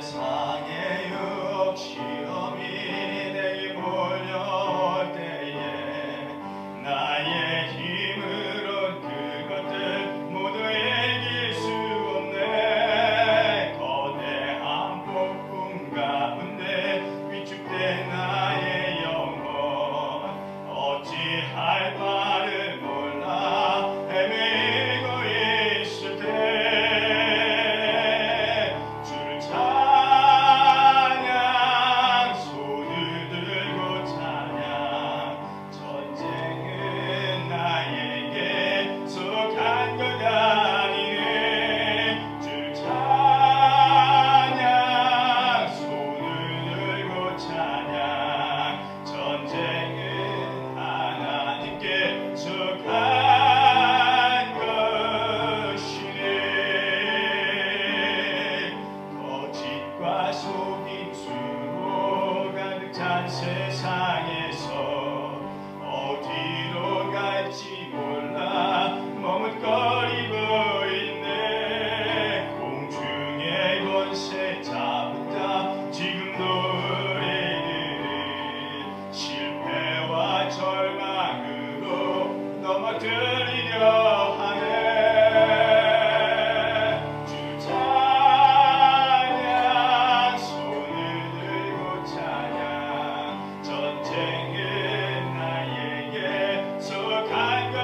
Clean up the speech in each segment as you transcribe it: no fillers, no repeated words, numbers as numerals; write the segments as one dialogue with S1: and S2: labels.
S1: 세상의 유혹 시험이 내게 몰려올 때에 나의 힘으론 그것들 모두 이길 수 없네. 거대한 폭풍 가운데 위축된 나의 영혼 어찌할 바를 몰라 헤매고 있을 때 주를 찬양 손을 들고 찬양 전쟁은 나에게 속한 것 아니네. 주를 찬양 손을 들고 찬양 전쟁은 하나님께 속한 것이네. 거짓과 속임수로 가득 찬 세상에서 어디로 갈지 몰라 머뭇거리고 있네. 공중의 권세 잡은 자 지금도 우리들은 실패와 절망으로 넘어뜨리려 하네. 주 찬양 손을 들고 찬양 전쟁은 나에게 속한 것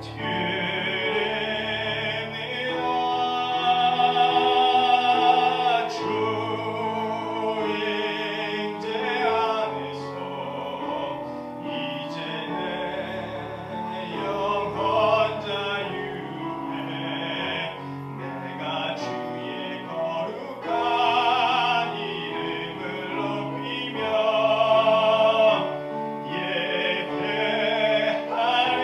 S1: 드립니다. 주 임재 안에서 이제는 영원 자유에 내가 주의 거룩한 이름을 높이며 예배하리.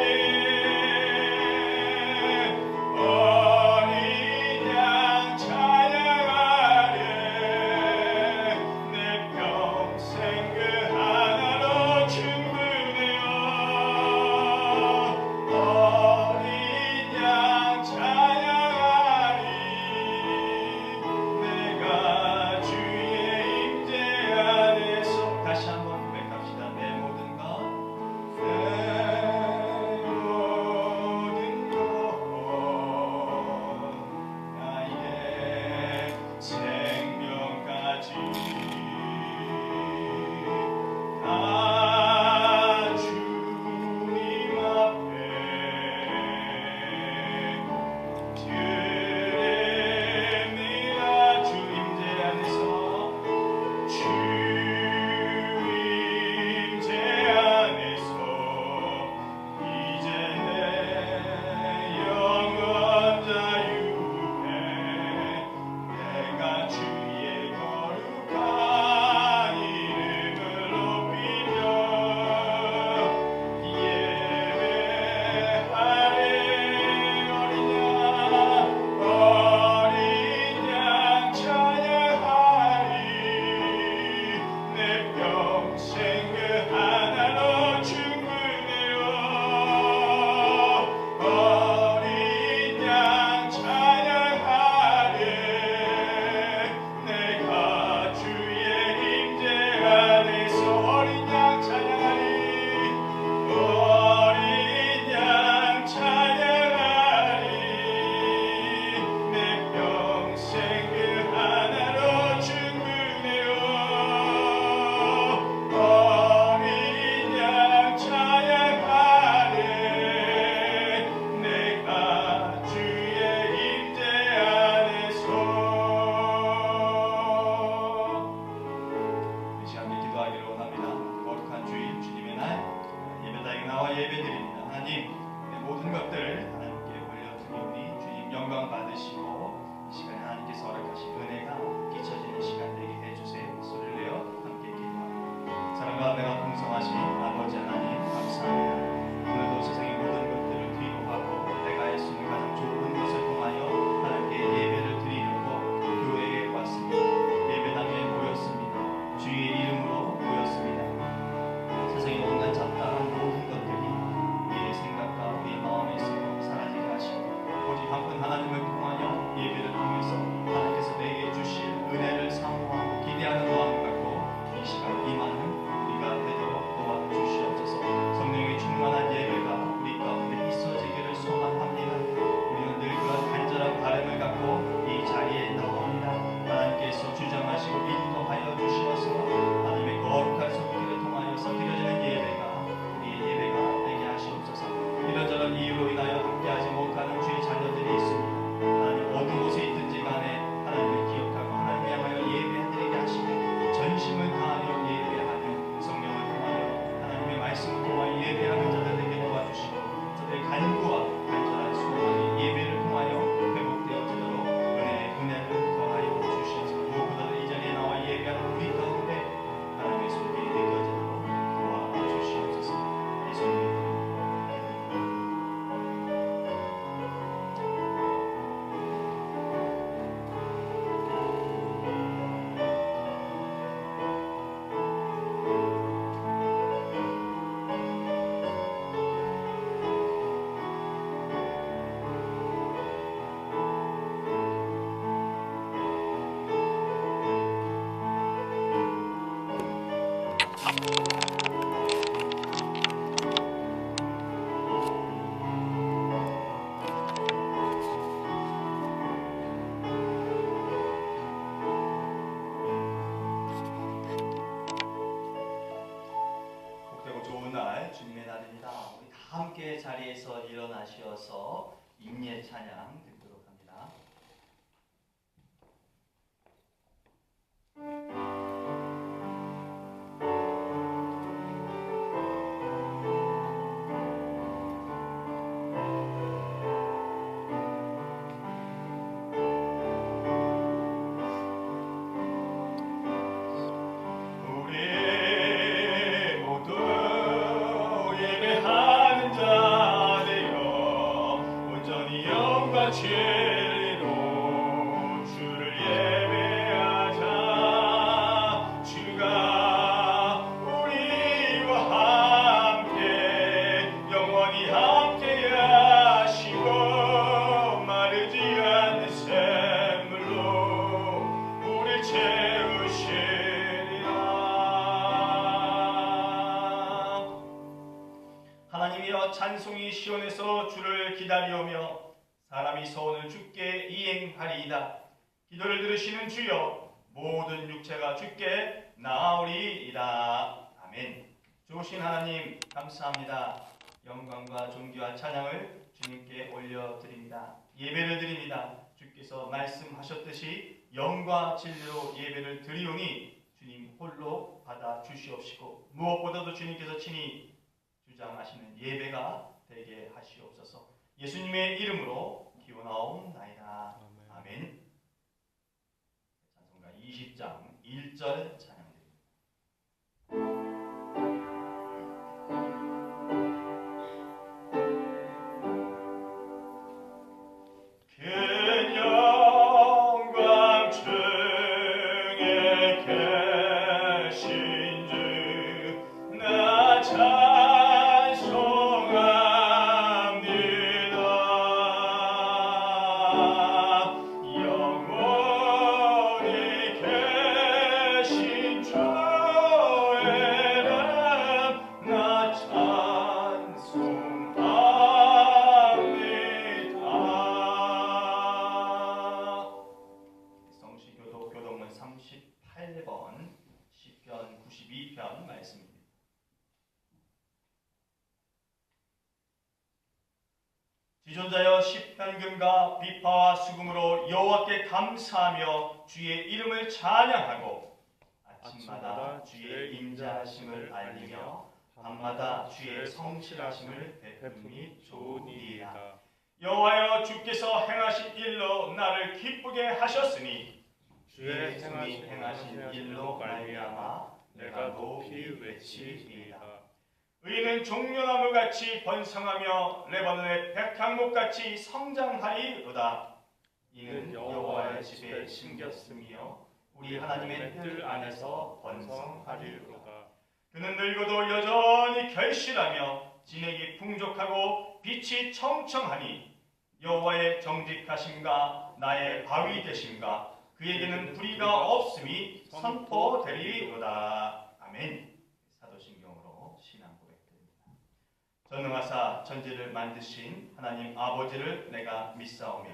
S1: 어린 양 찬양하리. 내 평생 그 하나로 충분해요. 어린 양 찬양하리. 내가 주의 임재 안에서 다시 한번 고백합시다. 내 모든 것 나의 생명까지 다 주님 앞에 드립니다. 주 임재 안에서 주 임재 안에서 이제는 영원 자유에 내가 주의 거룩한 이름을 높이며 예배하리. 어린 양 찬양하리. 내 평생 그 하나로 충분해요. 어린 양 찬양하리. 내가 주의 임재 안에서 어린 양 찬양하리. 어린 양 찬양하리. 내 평생 그 하나로 충분해요. 어린 양 찬양하리. 내가 주의 임재 안에서. 이 시간에 기도하기를 원합니다. 거룩한 주일 주님의 날 예배당에 나와 예배드립니다. 하나님, 내 모든 것들을 하나님께 올려드리오니 주님 영광 받으시고 이 시간에 하나님께서 허락하신 은혜가 끼쳐지는 시간 되게 해주세요. 소리를 내어 함께 기도합니다. 사랑과 은혜가 풍성하신 아버지 하나님 감사합니다. 오늘도 세상의 모든 것들을 뒤로 하고 내가 할 수 있는 가장 좋은 것을 통하여 하나님께 예배를 드리려고 교회에 왔습니다. 예배당에 모였습니다. 주의 이름으로 모였습니다. 세상의 온갖 잡다한 모든 것들이 우리의 생각과 우리의 마음에서 사라지게 하시고 오직 한 분 하나님을 통하여 예배를 통해서 하나님께서 내게 주실 은혜를 사모하고 기대하는 마음을 갖고 이 시간 임하는 우리가 되도록 도와주시옵소서. 성령의 충만한 예배가 우리 가운데 있어지기를 소망합니다. 우리는 늘 그런 간절한 바람을 갖고 이 자리에 나옵니다. 하나님께서 주장하시고 인도하여 주시어서 하나님의 거룩한 손길을 통하여서 드려지는 예배가 우리의 예배가 되게 하시옵소서. 이런저런 이유로 인하여 함께하지 못하는 주의 자녀들이 있습니다. 하나님 어느 곳에 있든지 간에 하나님을 기억하고 하나님을 향하여 예배드리게 하시고 전심을 다하여 예배하는 성령을 통하여 하나님의 말씀을 통하여 예배하는 자들에게 도와주시고 저들의 간구와 간절한 소망이 예배를 통하여 회복되어지도록 은혜를 더하여 주시옵소서. 무엇보다도 이 자리에 나와 예배하는 우리 가운데 하나님의 손길이 느껴지도록 도와주시옵소서. 예수님 자리에서 일어나시어서 임예 찬양 듣도록 합니다. 하나님이여 찬송이 시온에서 주를 기다리오며 사람이 소원을 주께 이행하리이다. 기도를 들으시는 주여 모든 육체가 주께 나아오리이다. 아멘. 좋으신 하나님 감사합니다. 영광과 존귀와 찬양을 주님께 올려드립니다. 예배를 드립니다. 주께서 말씀하셨듯이 영과 진리로 예배를 드리오니 주님 홀로 받아 주시옵시고 무엇보다도 주님께서 친히 주장하시는 예배가 되게 하시옵소서. 예수님의 이름으로 기원하옵나이다. 아멘. 찬송가 20장 1절 찬양드립니다. 큰 영광 중에 계신 주 나 교동문 38번 시편 92편 말씀입니다. 지존자여 시편금과 비파와 수금으로 여호와께 감사하며 주의 이름을 찬양하고 아침마다 주의 인자하심을 알리며 밤마다 주의 성실하심을 베품이 좋으리이다. 여호와여 주께서 행하신 일로 나를 기쁘게 하셨으니 주의 손이 행하신 일로 말미암아 내가 높이 외치리이다. 의인은 종려나무같이 번성하며 레바논의 백향목같이 성장하리로다. 이는 여호와의 집에 심겼으며 우리 하나님의 뜰 안에서 번성하리로다. 그는 늙어도 여전히 결실하며 진액이 풍족하고 빛이 청청하니 여호와의 정직하심과 나의 바위 되심과 그에게는 불의가 없음이 선포되리로다. 아멘. 사도신경으로 신앙 고백드립니다. 전능하사 천지를 만드신 하나님 아버지를 내가 믿사오며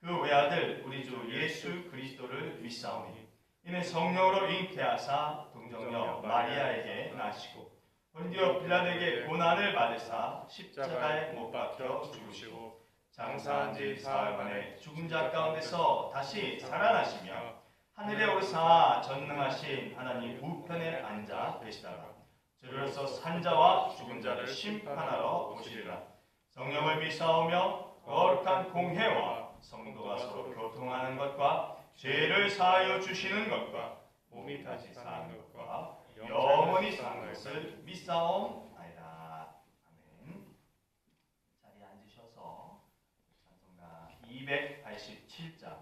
S1: 그 외아들 우리 주 예수 그리스도를 믿사오니 이는 성령으로 잉태하사 동정녀 마리아에게 나시고 본디오 빌라도에게 고난을 받으사 십자가에 못 박혀 죽으시고 장사한 지 사흘 만에 죽은 자 가운데서 다시 살아나시며 하늘에 오르사 전능하신 하나님 우편에 앉아 계시다가 저리로서 산자와 죽은 자를 심판하러 오시리라. 성령을 믿사오며 거룩한 공회와 성도가 서로 교통하는 것과 죄를 사하여 주시는 것과 몸이 다시 사는 것과 영원히 사는 것을 믿사옵나이다. 아멘. 자리에 앉으셔서 찬송가 287장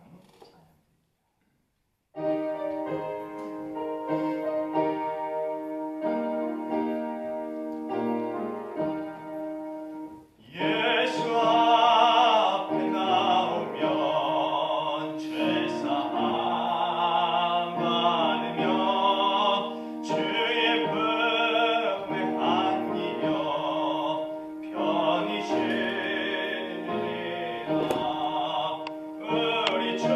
S1: 우리 주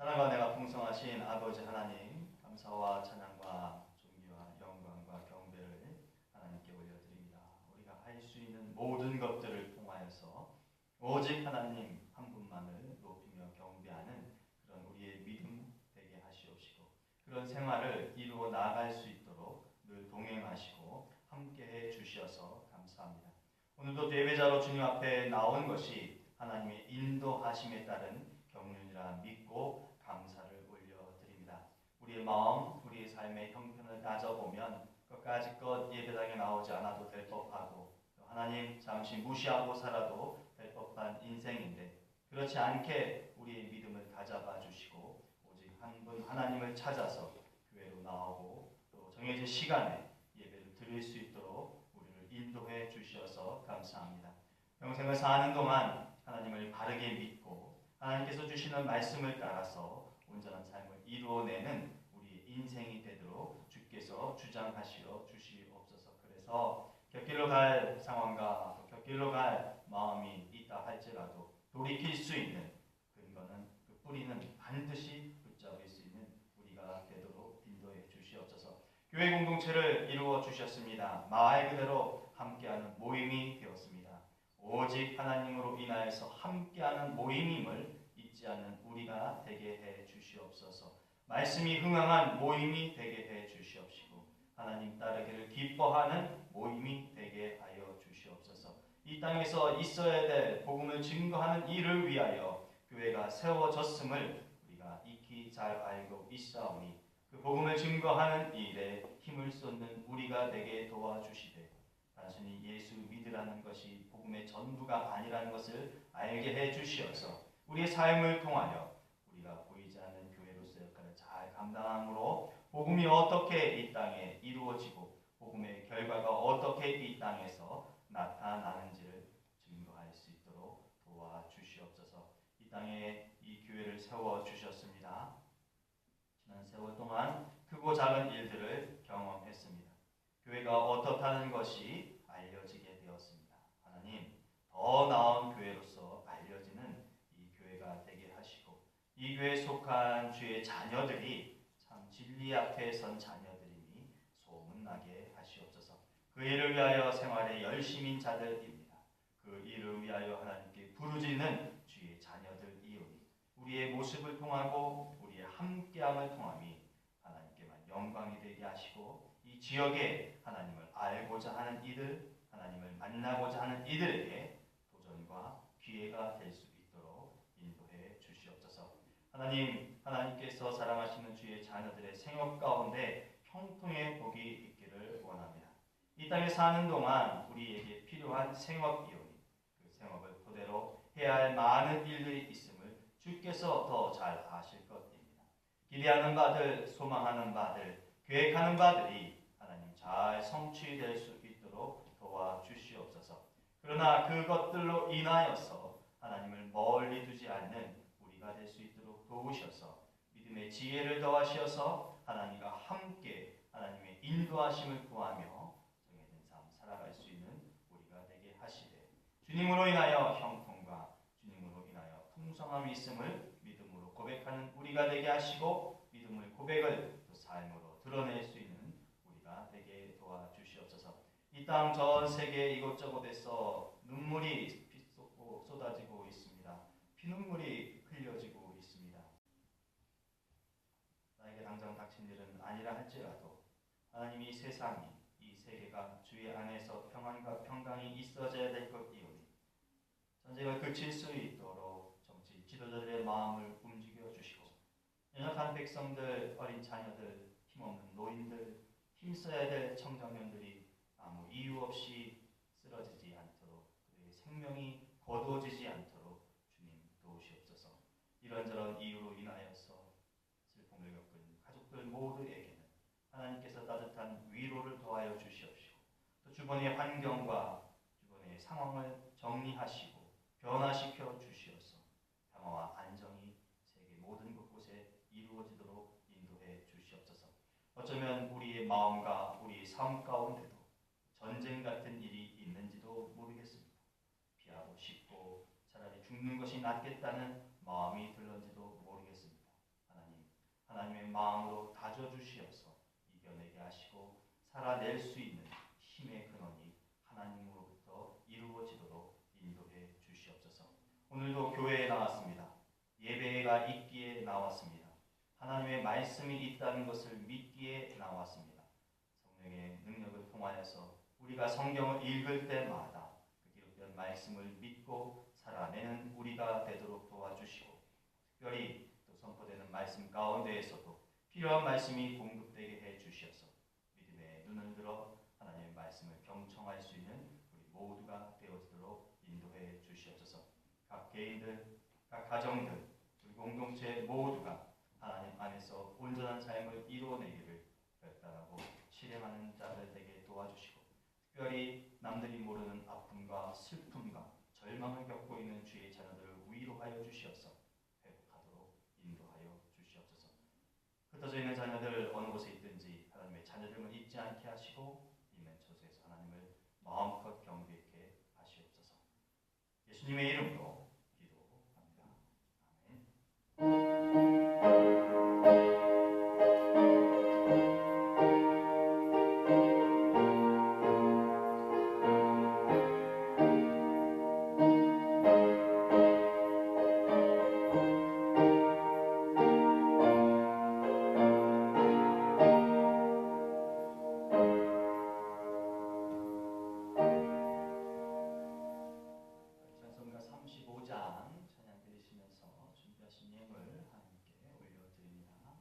S1: 사랑과 내가 풍성하신 아버지 하나님, 감사와 찬양과 존귀와 영광과 경배를 하나님께 올려드립니다. 우리가 할 수 있는 모든 것들을 통하여서 오직 하나님 한 분만을 높이며 경배하는 그런 우리의 믿음 되게 하시옵시고, 그런 생활을 이루어 나아갈 수 있도록 늘 동행하시고 함께해 주시어서 감사합니다. 오늘도 예배자로 주님 앞에 나온 것이 하나님의 인도하심에 따른 경륜이라 믿고 감사를 올려드립니다. 우리의 마음, 우리의 삶의 형편을 따져보면 끝까지껏 예배당에 나오지 않아도 될 법하고, 하나님 잠시 무시하고 살아도 될 법한 인생인데, 그렇지 않게 우리의 믿음을 다잡아 주시고 오직 한 분 하나님을 찾아서 교회로 나오고 또 정해진 시간에 예배를 드릴 수 있도록 우리를 인도해 주셔서 감사합니다. 평생을 사는 동안 하나님을 바르게 믿고 하나님께서 주시는 말씀을 따라서 온전한 삶을 이루어내는 우리의 인생이 되도록 주께서 주장하시어 주시옵소서. 그래서 곁길로 갈 상황과 또 곁길로 갈 마음이 있다 할지라도 돌이킬 수 있는 근거는, 그 뿌리는 반드시 붙잡을 수 있는 우리가 되도록 인도해 주시옵소서. 교회 공동체를 이루어 주셨습니다. 말 그대로 함께하는 모임이 되었습니다. 오직 하나님으로 인하여서 함께하는 모임임을 잊지 않는 우리가 되게 해 주시옵소서. 말씀이 흥황한 모임이 되게 해 주시옵시고 하나님 따르기를 기뻐하는 모임이 되게 하여 주시옵소서. 이 땅에서 있어야 될 복음을 증거하는 일을 위하여 교회가 세워졌음을 우리가 익히 잘 알고 있사오니 그 복음을 증거하는 일에 힘을 쏟는 우리가 되게 도와주시되, 단순히 예수 믿으라는 것이 복음의 전부가 아니라는 것을 알게 해 주시어서 우리의 삶을 통하여 우리가 보이지 않는 교회로서 역할을 잘 감당함으로 복음이 어떻게 이 땅에 이루어지고 복음의 결과가 어떻게 이 땅에서 나타나는지를 증거할 수 있도록 도와주시옵소서. 이 땅에 이 교회를 세워주셨습니다. 지난 세월 동안 크고 작은 일들을 경험했습니다. 교회가 어떻다는 것이 알려지게 되었습니다. 하나님, 더 나은 교회로서 알려지는 이 교회가 되게 하시고 이 교회에 속한 주의 자녀들이 참 진리 앞에 선 자녀들이니 소문나게 하시옵소서. 그 일을 위하여 생활에 열심인 자들입니다. 그 일을 위하여 하나님께 부르짖는 주의 자녀들이오니 우리의 모습을 통하고 우리의 함께함을 통함이 하나님께만 영광이 되게 하시고 이 지역에 하나님을 알고자 하는 이들, 하나님을 만나고자 하는 이들에게 도전과 기회가 될 수 있도록 인도해 주시옵소서. 하나님, 하나님께서 사랑하시는 주의 자녀들의 생업 가운데 형통의 복이 있기를 원합니다. 이 땅에 사는 동안 우리에게 필요한 생업이오니 그 생업을 토대로 해야 할 많은 일들이 있음을 주께서 더 잘 아실 것입니다. 기대하는 바들, 소망하는 바들, 계획하는 바들이 하나님 잘 성취될 수 있도록 도와주시옵소서. 그러나 그것들로 인하여서 하나님을 멀리 두지 않는 우리가 될 수 있도록 도우셔서 믿음의 지혜를 더하셔서 하나님과 함께 하나님의 인도하심을 구하며 정해진 삶 살아갈 수 있는 우리가 되게 하시되, 주님으로 인하여 형통과 주님으로 인하여 풍성함이 있음을 믿음으로 고백하는 우리가 되게 하시고 믿음의 고백을 또 삶으로 드러낼 수 있는 우리가 되게 도와주시옵소서. 이 땅 전 세계 이곳저곳에서 눈물이 빗쏟고 쏟아지고 있습니다. 피눈물이 흘려지고 있습니다. 나에게 당장 닥친 일은 아니라 할지라도 하나님이 세상이, 이 세계가 주의 안에서 평안과 평강이 있어져야 될 것이오니 전쟁을 그칠 수 있도록 정치 지도자들의 마음을 움직여 주시고 연약한 백성들, 어린 자녀들, 힘없는 노인들, 힘써야 될 청장년들이 아무 이유 없이 쓰러지지 않도록 그들의 생명이 거두어지지 않도록 주님 도우시옵소서. 이런저런 이유로 인하여서 슬픔을 겪은 가족들 모두에게는 하나님께서 따뜻한 위로를 더하여 주시옵시고 또 주변의 환경과 주변의 상황을 정리하시고 변화시켜 주시어서 평화와 안정이 세계 모든 곳곳에 이루어지도록 인도해 주시옵소서. 어쩌면 우리의 마음과 우리의 삶 가운데도 전쟁 같은 일이 있는지도 모르겠습니다. 피하고 싶고 차라리 죽는 것이 낫겠다는 마음이 들는지도 모르겠습니다.
S2: 하나님의 마음으로 다져주시어서 이겨내게 하시고 살아낼 수 있는 힘의 근원이 하나님으로부터 이루어지도록 인도해 주시옵소서. 오늘도 교회에 나왔습니다. 예배가 있기에 나왔습니다. 하나님의 말씀이 있다는 것을 믿기에 나왔습니다. 성령의 능력을 통하여서 우리가 성경을 읽을 때마다 그 기록된 말씀을 믿고 살아내는 우리가 되도록 도와주시고, 특별히 또 선포되는 말씀 가운데에서도 필요한 말씀이 공급되게 해 주시어서 믿음의 눈을 들어 하나님의 말씀을 경청할 수 있는 우리 모두가 되어지도록 인도해 주시옵소서. 각 개인들, 각 가정들, 우리 공동체 모두가 하나님 안에서 온전한 삶을 이루어내기를 결단하고 실행하는 자들 되게 도와주시고, 특별히 남들이 모르는 아픔과 슬픔과 절망을 겪고 있는 주의 자녀들을 위로하여 주시어서 회복하도록 인도하여 주시옵소서. 흩어져 있는 자녀들 어느 곳에 있든지 하나님의 자녀들을 잊지 않게 하시고 있는 처소에서 하나님을 마음껏 경배케 하시옵소서. 예수님의 이름으로 기도합니다. 아멘. 찬송가 35장 찬양 드리시면서 준비하신 예물 하나님께 올려드립니다.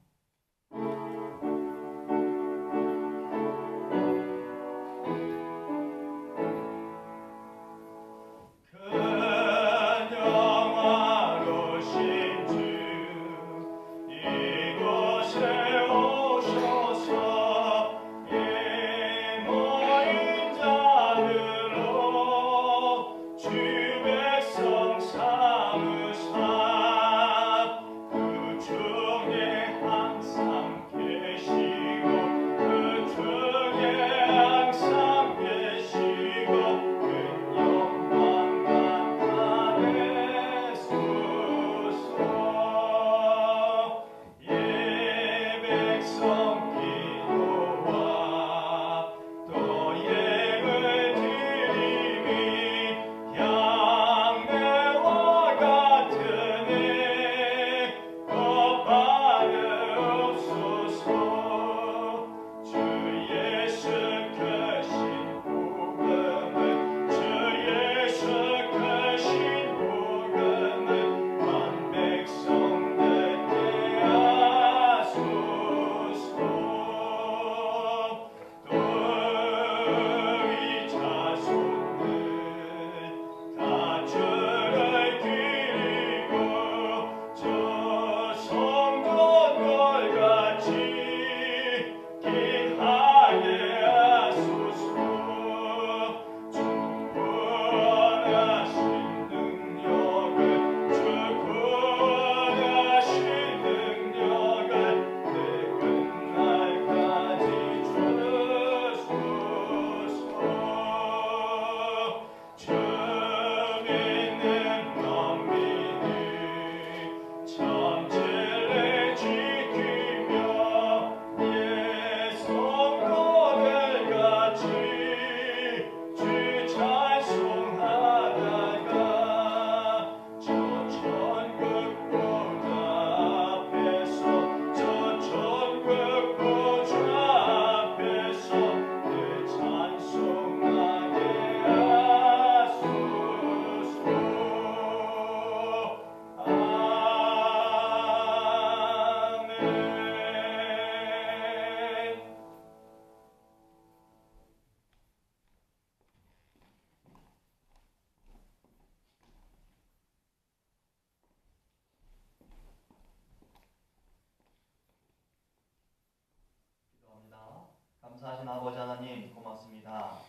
S2: 감사하신 아버지 하나님 고맙습니다.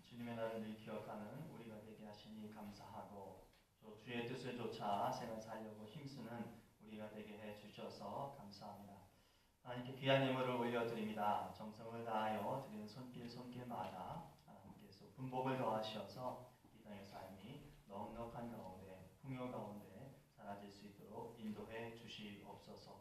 S2: 주님의 날을 늘 기억하는 우리가 되게 하시니 감사하고, 또 주의 뜻을 쫓아 생을 살려고 힘쓰는 우리가 되게 해 주셔서 감사합니다. 하나님께 귀한 예물을 올려드립니다. 정성을 다하여 드리는 손길 손길마다 하나님께서 분복을 더하셔서 이 땅의 삶이 넉넉한 가운데 풍요 가운데 사라질 수 있도록 인도해 주시옵소서.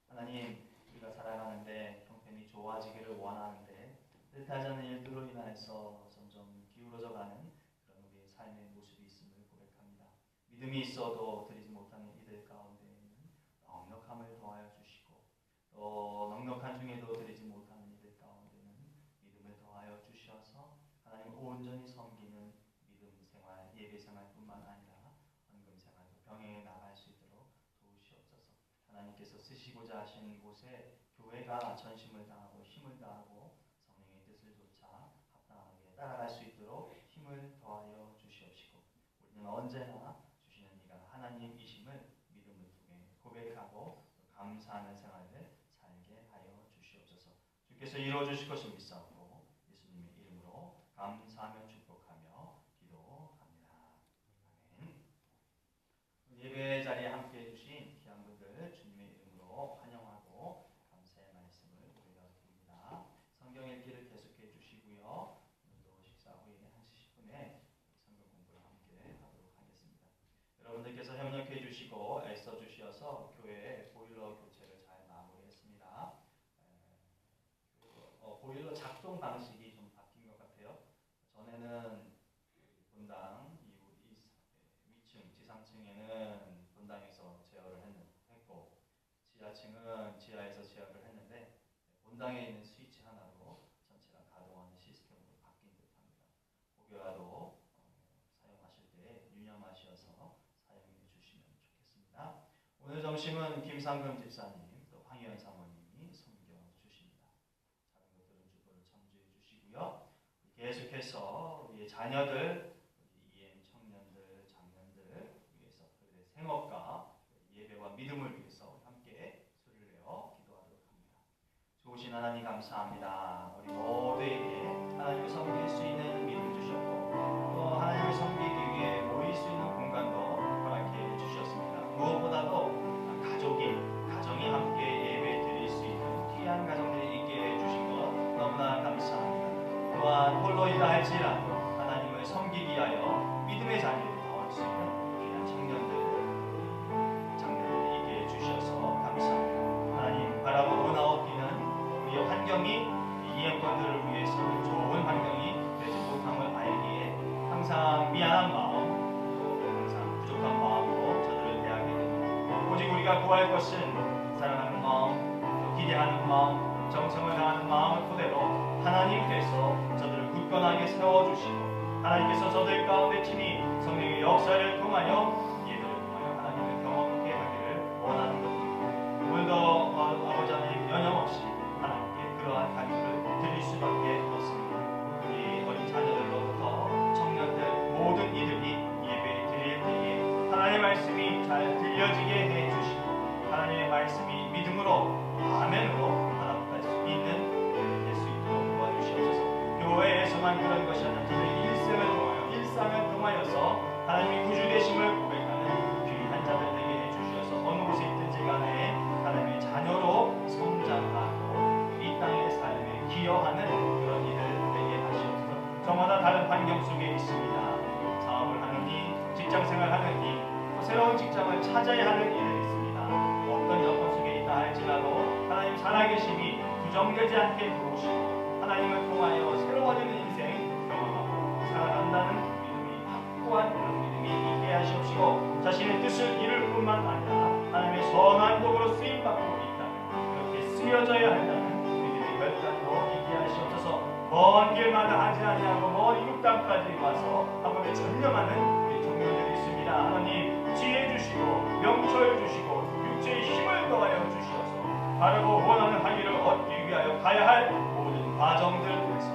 S2: 하나님, 우리가 살아가는데 형편이 좋아지기를 원하는데 뜻하지 않은 일들로 인하여서 점점 기울어져 가는 그런 우리의 삶의 모습이 있음을 고백합니다. 믿음이 있어도 드리지 못하는 이들 가운데에는 넉넉함을 더하여 주시고 또 넉넉한 중에도 드리지 못하는 이들 가운데는 믿음을 더하여 주셔서 하나님을 온전히 섬기는 믿음 생활, 예배 생활뿐만 아니라 헌금 생활도 병행해 나갈 수 있도록 도우시옵소서. 하나님께서 쓰시고자 하신 곳에 교회가 전심을 다하고 힘을 다하고 성령의 뜻을 조차 합당하게 따라갈 수 있도록 힘을 더하여 주시옵시고 우리는 언제나 주시는 이가 하나님이심을 믿음을 통해 고백하고 감사하는 생활을 살게 하여 주시옵소서. 주께서 이루어 주실 것을 믿사오고 예수님의 이름으로 감사하며 축복하며 기도합니다. 아멘. 예배 자리에 함께해 주신 귀한 분들 주님의 이름으로 환영하고 감사의 말씀을 올려드립니다. 성경 읽기를 계속해 주시고요. 오늘도 식사 후에 1시 10분에 성경 공부를 함께 하도록 하겠습니다. 여러분들께서 협력해 주시고 애써 주셔서 교회 보일러 교체를 잘 마무리했습니다. 보일러 작동 방식이 좀 바뀐 것 같아요. 전에는 본당 위층, 지상층에는 본당에서 제어를 했고 지하층은 지하에서 제어를 했는데 본당에 있는 스위치 하나로 전체가 가동하는 시스템으로 바뀐 듯합니다. 혹여라도 사용하실 때 유념하셔서 사용해 주시면 좋겠습니다. 오늘 점심은 김상금 집사님 또 황희연 사모님이 섬겨주십니다. 다른 것들은 주보를 첨부해 주시고요. 계속해서 우리의 자녀들, 우리 EM 청년들, 장년들 위해서 그들의 생업과 예배와 믿음을 위해서 함께 소리를 내어 기도하도록 합니다. 좋으신 하나님 감사합니다. 우리 모두에게 하나님을 섬길 수 있는 믿음 주셨고 또 하나님을 섬기기 위해 모일 수 있는 공간도 허락해 주셨습니다. 무엇보다도 가정이 함께 예배 드릴 수 있는 귀한 가정들이 있게 해주신 것 너무나 감사합니다. 또한 홀로이다 할지라도 하나님을 섬기기 위하여 믿음의 자리에 나올 수 있는 귀한 청년들, 장년들이 있게 해주셔서 감사합니다. 하나님 바라고 원하옵기는 우리의 환경이 이해권들을 위해서는 좋은 환경이 되지 못함을 알기에 항상 미안한 마음 또 항상 부족한 마음으로 저들을 대하게 됩니다. 오직 우리가 구할 것은 사랑하는 마음 또 기대하는 마음 정성을 다하는 마음을 토대로 하나님께서 저들을 굳건하게 세워주시고 하나님께서 저들 가운데 친히 성령의 역사를 통하여 예배를 통하여 하나님을 경험하게 하기를 원하는 것입니다. 오늘도 아버지 하나님 연염없이 하나님께 그러한 간구를 드릴 수밖에 없습니다. 우리 어린 자녀들로부터 청년들 모든 이들이 예배 드릴 때에 하나님의 말씀이 잘 들려지게 해주시고 하나님의 말씀이 믿음으로 아멘으로 하나님할 수 있는 될 수 있도록 도와주시옵소서. 교회에서만 그런 것이 아니라 저희의 일상을 통하여서 하나님의 구주 되심을 고백하는 귀한 자들 되게 해주셔서 어느 곳에 있든지 간에 하나님의 자녀로 성장하고 이 땅의 삶에 기여하는 그런 이들 되게 하시옵소서. 저마다 다른 환경 속에 있습니다. 사업을 하느니 직장생활 하느니 또 새로운 직장을 찾아야 하는 일이 있습니다. 어떤 여건 속에 있다 할지라도 하나님 살아계심이 부정되지 않게 도우시고 하나님을 통하여 새로워지는 인생 경험하고 살아간다는 믿음이 확고한 그런 믿음이 있게 하시옵시고 자신의 뜻을 이룰 뿐만 아니라 하나님의 선한 도구로 쓰임받고 있다는 그렇게 쓰여져야 한다는 믿음의 결단도 있게 하시옵소서. 먼 길마다 하지 아니하고 먼 이국 땅까지 와서 하나님에 전념하는 우리 청년들이 있습니다. 하나님 지혜 주시고 명철 주시고 육체의 힘을 더하여 주시옵소서. 바르고 원하는 하기를 얻기 위하여 가야 할 모든 과정들에서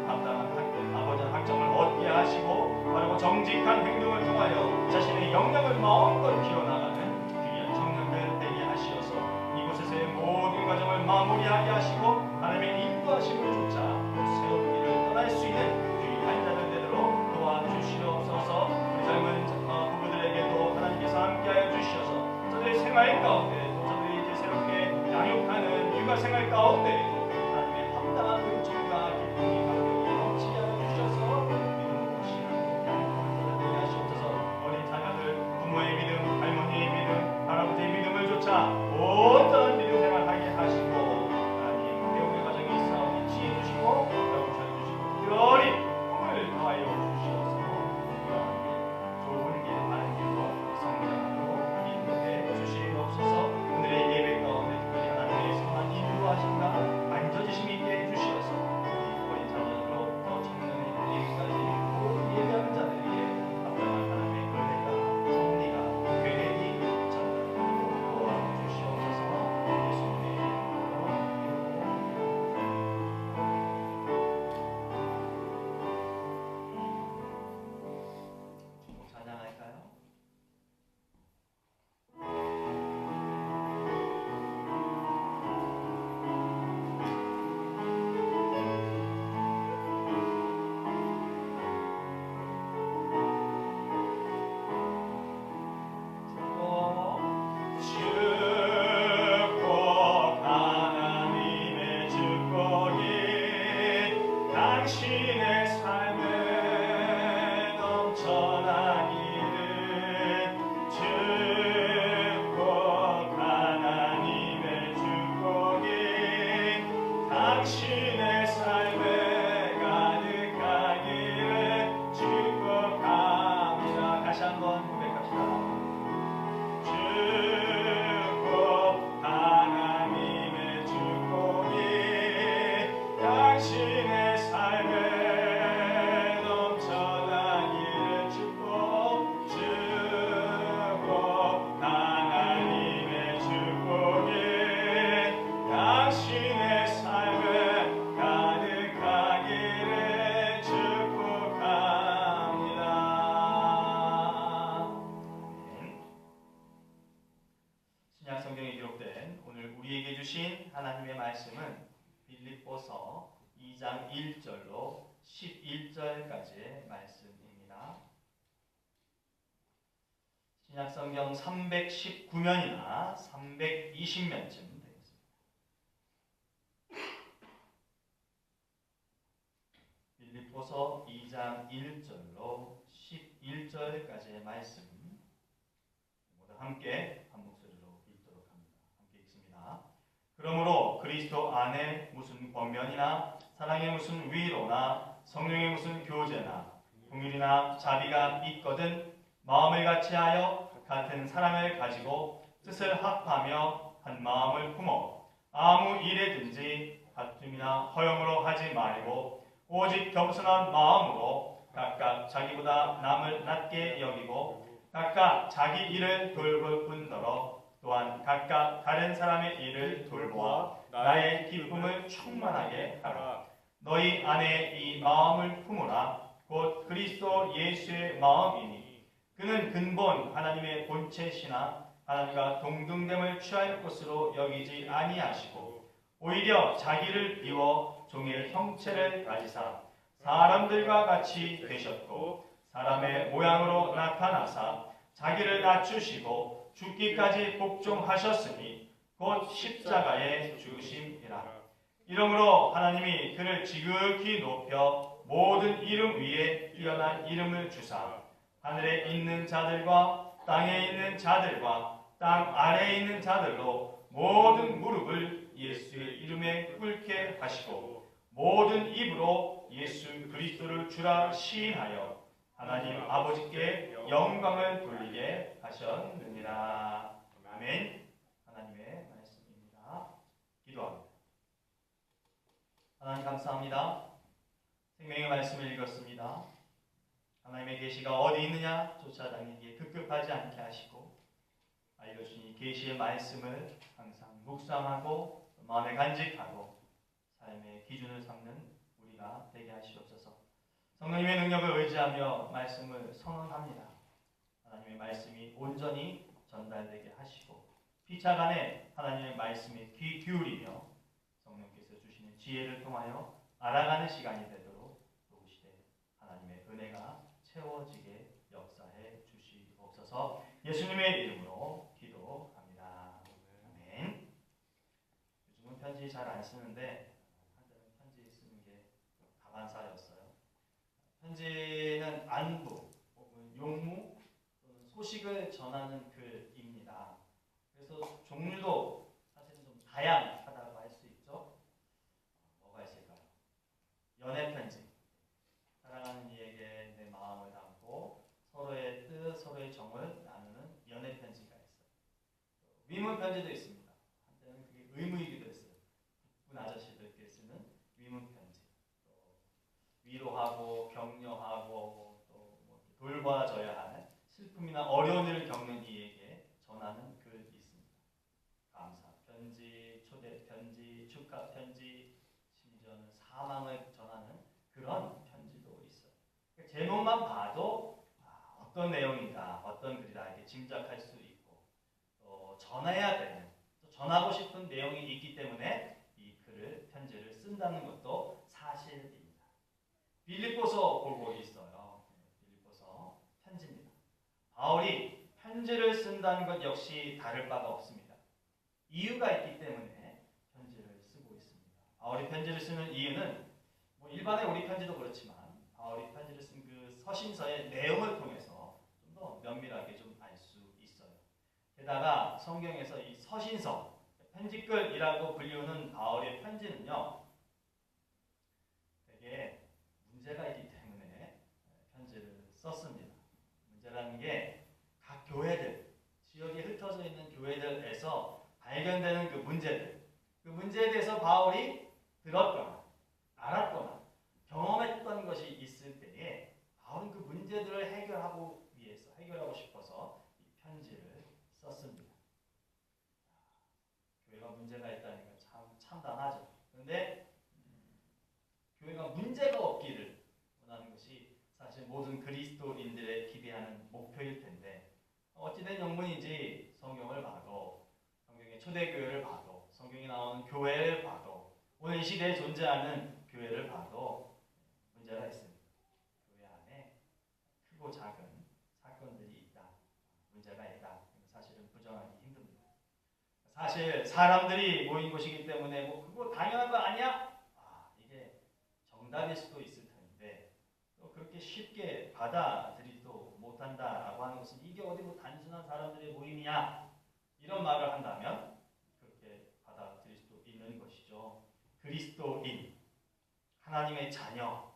S2: 합당한 아버지 학점을 얻게 하시고 바르고 정직한 행동을 통하여 자신의 영역을 마음껏 키워나가는 귀한 청년들 되게 하시어서 이곳에서의 모든 과정을 마무리하게 하시고 하나님의 인도하심을 조차 새로운 길을 떠날 수 있는 귀한 자들 되도록 도와주시옵소서. 우리 젊은 부부들에게도 하나님께서 함께하여 주시어서 저들의 생활 가운데 또 저들이 이제 새롭게 양육하는 육아 생활 가운데에도 하나님의 합당한 은총과 기쁨이 감격이 넘치게 하여 주셔서 믿음으로 신앙으로 양육하는 자들 되게 하시옵소서. 어린 자녀들 부모의 믿음, 할머니의 믿음, 할아버지의 믿음을 조차 온전한 믿음 생활하게 하시고 신약 성경에 기록된 오늘 우리에게 주신 하나님의 말씀은 빌립보서 2장 1절로 11절까지의 말씀입니다. 신약 성경 319면이나 320면쯤 되겠습니다. 빌립보서 2장 1절로 11절까지의 말씀 모두 함께 한 목소리로 읽도록 합니다. 함께 읽습니다. 그러므로 그리스도 안에 무슨 권면이나 사랑의 무슨 위로나 성령의 무슨 교제나 긍휼이나 자비가 있거든 마음을 같이하여 같은 사랑을 가지고 뜻을 합하며 한 마음을 품어 아무 일에든지 다툼이나 허용으로 하지 말고 오직 겸손한 마음으로 각각 자기보다 남을 낮게 여기고 각각 자기 일을 돌볼 뿐더러 또한 각각 다른 사람의 일을 돌보아 나의 기쁨을 충만하게 하라. 너희 안에 이 마음을 품으라. 곧 그리스도 예수의 마음이니 그는 근본 하나님의 본체시나 하나님과 동등됨을 취할 것으로 여기지 아니하시고 오히려 자기를 비워 종일 형체를 가지사 사람들과 같이 되셨고 사람의 모양으로 나타나사 자기를 낮추시고 죽기까지 복종하셨으니 곧 십자가에 죽으심이라. 이러므로 하나님이 그를 지극히 높여 모든 이름 위에 뛰어난 이름을 주사 하늘에 있는 자들과 땅에 있는 자들과 땅 아래에 있는 자들로 모든 무릎을 예수의 이름에 꿇게 하시고 모든 입으로 예수 그리스도를 주라 시인하여 하나님 아버지께 영광을 돌리게 하셨느니라. 아멘. 하나님의 말씀입니다. 기도합니다. 하나님 감사합니다. 생명의 말씀을 읽었습니다. 하나님의 계시가 어디 있느냐 쫓아다니기에 급급하지 않게 하시고 알려주신 이 계시의 말씀을 항상 묵상하고 마음에 간직하고 삶의 기준을 삼는 우리가 되게 하시옵소서. 성령님의 능력을 의지하며 말씀을 선언합니다. 하나님의 말씀이 온전히 전달되게 하시고 피차간에 하나님의 말씀에 귀 기울이며 성령께서 주시는 지혜를 통하여 알아가는 시간이 되도록 도우시되 하나님의 은혜가 채워지게 역사해 주시옵소서. 예수님의 이름으로 기도합니다. 아멘. 요즘은 편지 잘 안 쓰는데 한때는 편지 쓰는 게 다반사였어요. 편지는 안부 혹은 용무 또는 소식을 전하는 글입니다. 그래서 종류도 사실은 좀 다양하다고 할 수 있죠. 뭐가 있을까요? 연애 편지. 사랑하는 이에게 내 마음을 담고 서로의 뜻, 서로의 정을 나누는 연애 편지가 있어요. 위문 편지도 있습니다. 한때는 그게 의무이기도 했어요. 국군 아저씨들께 쓰는 위문 편지. 또 위로하고 격려하고 또 뭐 돌봐줘야 할 슬픔이나 어려운 일을 겪는 이에게 전하는 글이 있습니다. 감사 편지, 초대 편지, 축하 편지, 심지어는 사망을 전하는 그런 편지도 있어요. 제목만 봐도 어떤 내용이다, 어떤 글이다 이렇게 짐작할 수 있고 또 전해야 되는, 또 전하고 싶은 내용이 있기 때문에 이 글을 편지를 쓴다는 것도 사실입니다. 빌립보서 보고 있어요. 빌립보서 편지입니다. 바울이 편지를 쓴다는 것 역시 다를 바가 없습니다. 이유가 있기 때문에 편지를 쓰고 있습니다. 바울이 편지를 쓰는 이유는 뭐 일반의 우리 편지도 그렇지만 바울이 편지를 쓴 그 서신서의 내용을 통해서 좀 더 면밀하게 좀 알 수 있어요. 게다가 성경에서 이 서신서, 편지글이라고 불리우는 바울의 편지는요, 되게 문제가 있기 때문에 편지를 썼습니다. 문제라는 게 각 교회들, 지역에 흩어져 있는 교회들에서 발견되는 그 문제에 대해서 바울이 들었거나 알았거나 경험했던 것이 있을 때에 바울은 그 문제들을 해결하고 싶어서 이 편지를 썼습니다. 교회가 문제가 있다니까 참 참담하죠. 그런데 교회가 문제가 없기를 원하는 것이 사실 모든 그리스도인들의 기대하는 목표일 텐데 어찌된 영문인지 성경을 봐도 초대교회를 봐도 성경에 나오는 교회를 봐도 오늘 이 시대에 존재하는 교회를 봐도 문제가 있습니다. 교회 안에 크고 작은 사건들이 있다. 문제가 있다. 사실은 부정하기 힘듭니다. 사실 사람들이 모인 곳이기 때문에 뭐 그거 당연한 거 아니야? 이게 정답일 수도 있을 텐데 또 그렇게 쉽게 받아들이지도 못한다라고 하는 것은 이게 어디 뭐 단순한 사람들의 모임이야? 이런 말을 한다면 그렇게 받아들일 수도 있는 것이죠. 그리스도인, 하나님의 자녀,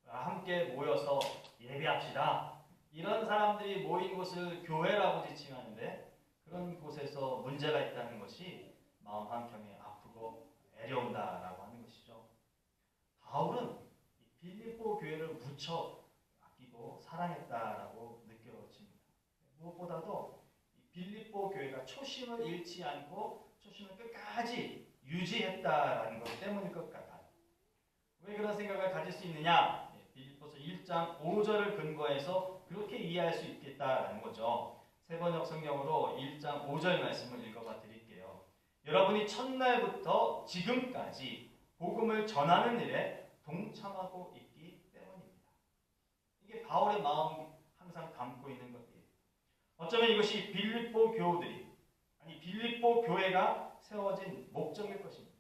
S2: 함께 모여서 예배합시다. 이런 사람들이 모인 곳을 교회라고 지칭하는데 그런 곳에서 문제가 있다는 것이 마음 한켠에 아프고 애려온다라고 하는 것이죠. 바울은 빌립보 교회를 무척 아끼고 사랑했다라고 느껴집니다. 무엇보다도 빌립보 교회가 초심을 잃지 않고 초심을 끝까지 유지했다라는 것 때문일 것 같아요. 왜 그런 생각을 가질 수 있느냐? 빌립보서 1장 5절을 근거해서 그렇게 이해할 수 있겠다라는 거죠. 세번역 성경으로 1장 5절 말씀을 읽어봐 드릴게요. 여러분이 첫날부터 지금까지 복음을 전하는 일에 동참하고 있기 때문입니다. 이게 바울의 마음이 항상 담고 있는 것이에요. 어쩌면 이것이 빌립보 교우들이 빌립보 교회가 세워진 목적일 것입니다.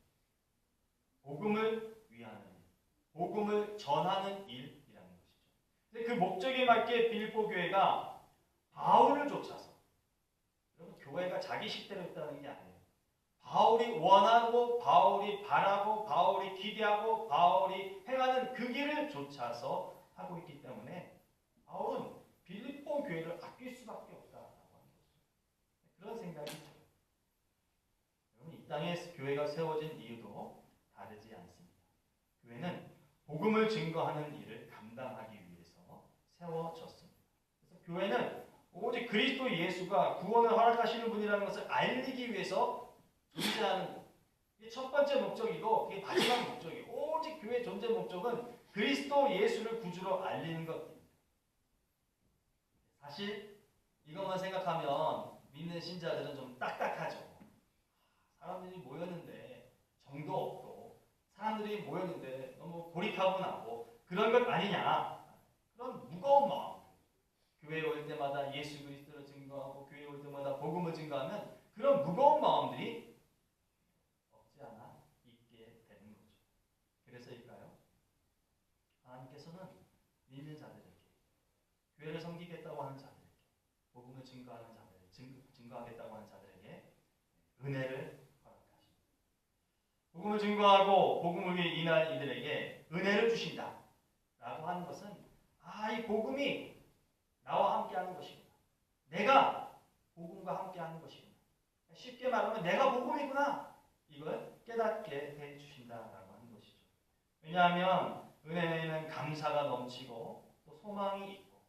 S2: 복음을 위하는 일, 복음을 전하는 일이라는 것이죠. 근데 그 목적에 맞게 빌립보 교회가 바울을 쫓아서, 여러분 교회가 자기 식대로 있다는 게 아니에요. 바울이 원하고 바울이 바라고 바울이 기대하고 바울이 행하는 그 길을 쫓아서 하고 있기 때문에 바울은 빌립보 교회를 아낄 수밖에 없다라고 하는 거죠. 그런 생각이 들어요. 여러분 이 땅에 교회가 세워진 이유도 다르지 않습니다. 교회는 복음을 증거하는 일을 감당하기 위해서 세워졌습니다. 그래서 교회는 오직 그리스도 예수가 구원을 허락하시는 분이라는 것을 알리기 위해서 존재하는 게 첫 번째 목적이고 그게 마지막 목적이에요. 오직 교회의 존재 목적은 그리스도 예수를 구주로 알리는 것입니다. 사실 이것만 생각하면 믿는 신자들은 좀 딱딱하죠. 사람들이 모였는데 정도 없고 사람들이 모였는데 너무 고리타분하고 그런 것 아니냐. 그런 무거운 마음. 교회에 올 때마다 예수 그리스도를 증거하고 교회에 올 때마다 복음을 증거하면 그런 무거운 마음들이 없지 않아 있게 되는 거죠. 그래서일까요? 하나님께서는 믿는 자들에게 교회를 섬기겠다고 하는 자들에게 복음을 증거하는 자들에게 증거하겠다고 하는 자들에게 은혜를 허락하십니다. 복음을 증거하고 복음을 위해 일할 이들에게 은혜를 주신다 라고 하는 것은 이 복음이 나와 함께하는 것이구나. 내가 복음과 함께하는 것이구나. 쉽게 말하면 내가 복음이구나. 이걸 깨닫게 해주신다라고 하는 것이죠. 왜냐하면 은혜에는 감사가 넘치고 또 소망이 있고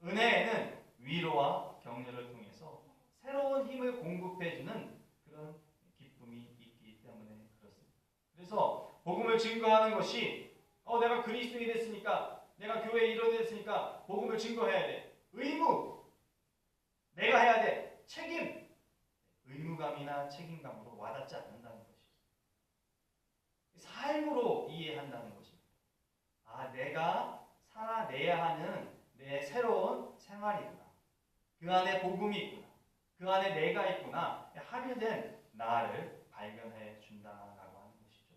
S2: 은혜에는 위로와 격려를 통해서 새로운 힘을 공급해주는 그런 기쁨이 있기 때문에 그렇습니다. 그래서 복음을 증거하는 것이 내가 그리스도인이 됐으니까 내가 교회에 일원이 됐으니까 복음을 증거해야 돼. 의무. 내가 해야 돼. 책임. 의무감이나 책임감으로 와닿지 않는다는 것이죠. 삶으로 이해한다는 것입니다. 내가 살아내야 하는 내 새로운 생활이구나. 그 안에 복음이 있구나. 그 안에 내가 있구나. 합의된 나를 발견해 준다라고 하는 것이죠.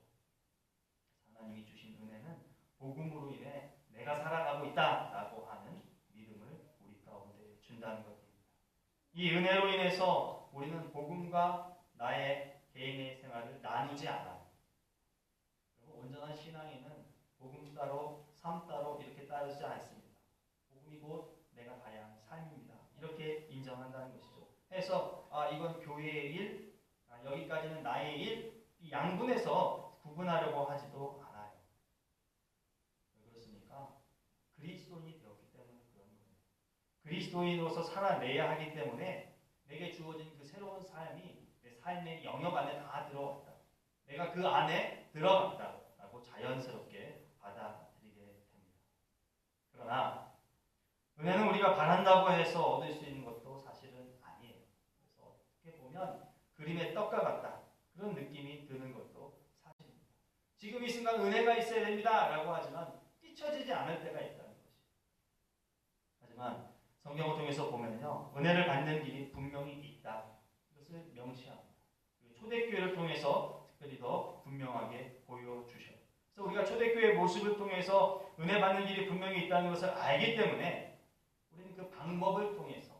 S2: 하나님이 주신 은혜는 복음으로 인해 내가 살아가고 있다라고 하는 믿음을 우리 가운데 준다는 것입니다. 이 은혜로 인해서 우리는 복음과 나의 개인의 생활을 나누지 않아요. 온전한 신앙인은 복음 따로 삶 따로 이렇게 따르지 않습니다. 복음이 곧 내가 가야 하는 삶입니다. 이렇게 인정한다는 것이죠. 해서 이건 교회의 일, 여기까지는 나의 일, 이 양분해서 구분하려고 하지도 않아요. 왜 그렇습니까? 그리스도인이 되었기 때문에 그런 거예요. 그리스도인으로서 살아내야 하기 때문에 내게 주어진 그 새로운 삶이 내 삶의 영역 안에 다 들어왔다. 내가 그 안에 들어갔다라고 자연스럽게 받아들이게 됩니다. 그러나 은혜는 우리가 바란다고 해서 얻을 수 있는 것도 사실은 아니에요. 그래서 어떻게 보면 그 그림의 떡과 같다. 그런 느낌이 드는 것도 사실입니다. 지금 이 순간 은혜가 있어야 됩니다. 라고 하지만 잊혀지지 않을 때가 있다는 것이. 하지만 성경을 통해서 보면요. 은혜를 받는 길이 분명히 있다. 이것을 명시합니다. 초대교회를 통해서 특별히 더 분명하게 보여주셔요. 그래서 우리가 초대교회의 모습을 통해서 은혜 받는 길이 분명히 있다는 것을 알기 때문에 우리는 그 방법을 통해서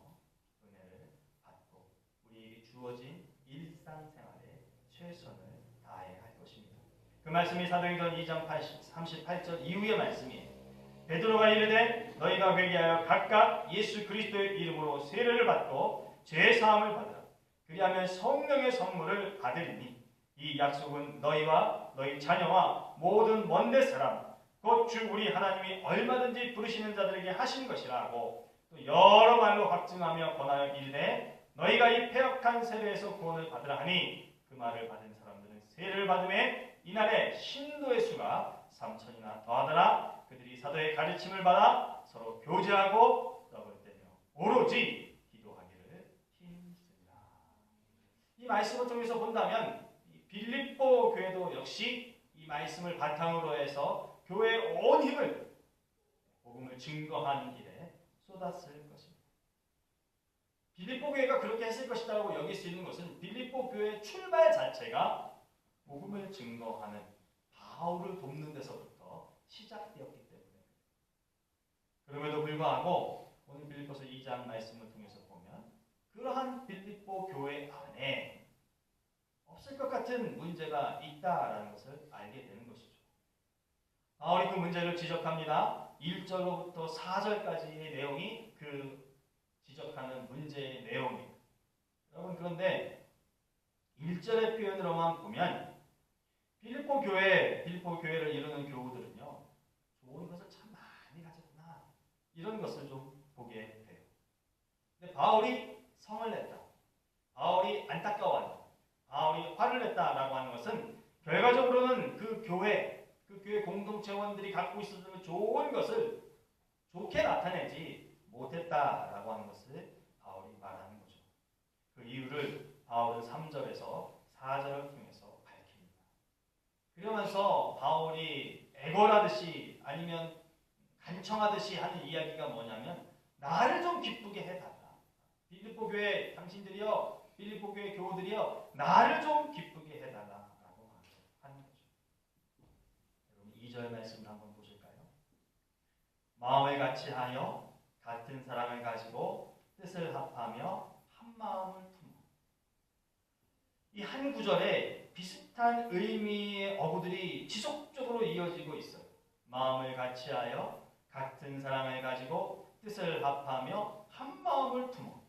S2: 은혜를 받고 우리에게 주어진 일상생활에 최선을 다해야 할 것입니다. 그 말씀이 사도행전 2장 38절 이후의 말씀이에요. 베드로가 이르되 너희가 회개하여 각각 예수 그리스도의 이름으로 세례를 받고 죄 사함을 받으라. 그리하면 성령의 선물을 받으리니 이 약속은 너희와 너희 자녀와 모든 먼데 사람 곧 주 우리 하나님이 얼마든지 부르시는 자들에게 하신 것이라 하고 또 여러 말로 확증하며 권하여 이르되 너희가 이 패역한 세례에서 구원을 받으라 하니 그 말을 받은 사람들은 세례를 받음에 이날에 신도의 수가 3,000이나 더하더라. 그들이 사도의 가르침을 받아 서로 교제하고 떡을 떼며 오로지 기도하기를 힘쓰니라. 이 말씀을 통해서 본다면 빌립보 교회도 역시 이 말씀을 바탕으로 해서 교회의 온 힘을 복음을 증거하는 일에 쏟았을 것입니다. 빌립보 교회가 그렇게 했을 것이라고 여길 수 있는 것은 빌립보 교회의 출발 자체가 복음을 증거하는 바울을 돕는 데서부터 시작되었기 때문에 그럼에도 불구하고 오늘 빌립보서 2장 말씀을 통해서 보면 그러한 빌립보 교회 안에 없을 것 같은 문제가 있다라는 것을 알게 되는 것이죠. 바울이 그 문제를 지적합니다. 1절로부터 4절까지의 내용이 그 지적하는 문제의 내용입니다. 여러분 그런데 1절의 표현으로만 보면 빌립보 교회를 이루는 교우들은요. 좋은 것을 참 많이 가졌구나. 이런 것을 좀 보게 돼요. 근데 바울이 성을 냈다. 바울이 안타까워한다. 바울이 화를 냈다라고 하는 것은 결과적으로는 그 교회 공동체원들이 갖고 있었던 좋은 것을 좋게 나타내지 못했다라고 하는 것을 바울이 말하는 거죠. 그 이유를 바울은 3절에서 4절을 통해서 밝힙니다. 그러면서 바울이 애걸하듯이 아니면 간청하듯이 하는 이야기가 뭐냐면 나를 좀 기쁘게 해달라. 빌립보 교회 당신들이요. 빌립보 교회 교우들이요. 나를 좀 기쁘게 해달라라고 하는 거죠. 여러분 2절 말씀을 한번 보실까요? 마음을 같이하여 같은 사랑을 가지고 뜻을 합하며 한 마음을 품어. 이 한 구절에 비슷한 의미의 어구들이 지속적으로 이어지고 있어요. 마음을 같이하여 같은 사랑을 가지고 뜻을 합하며 한 마음을 품어.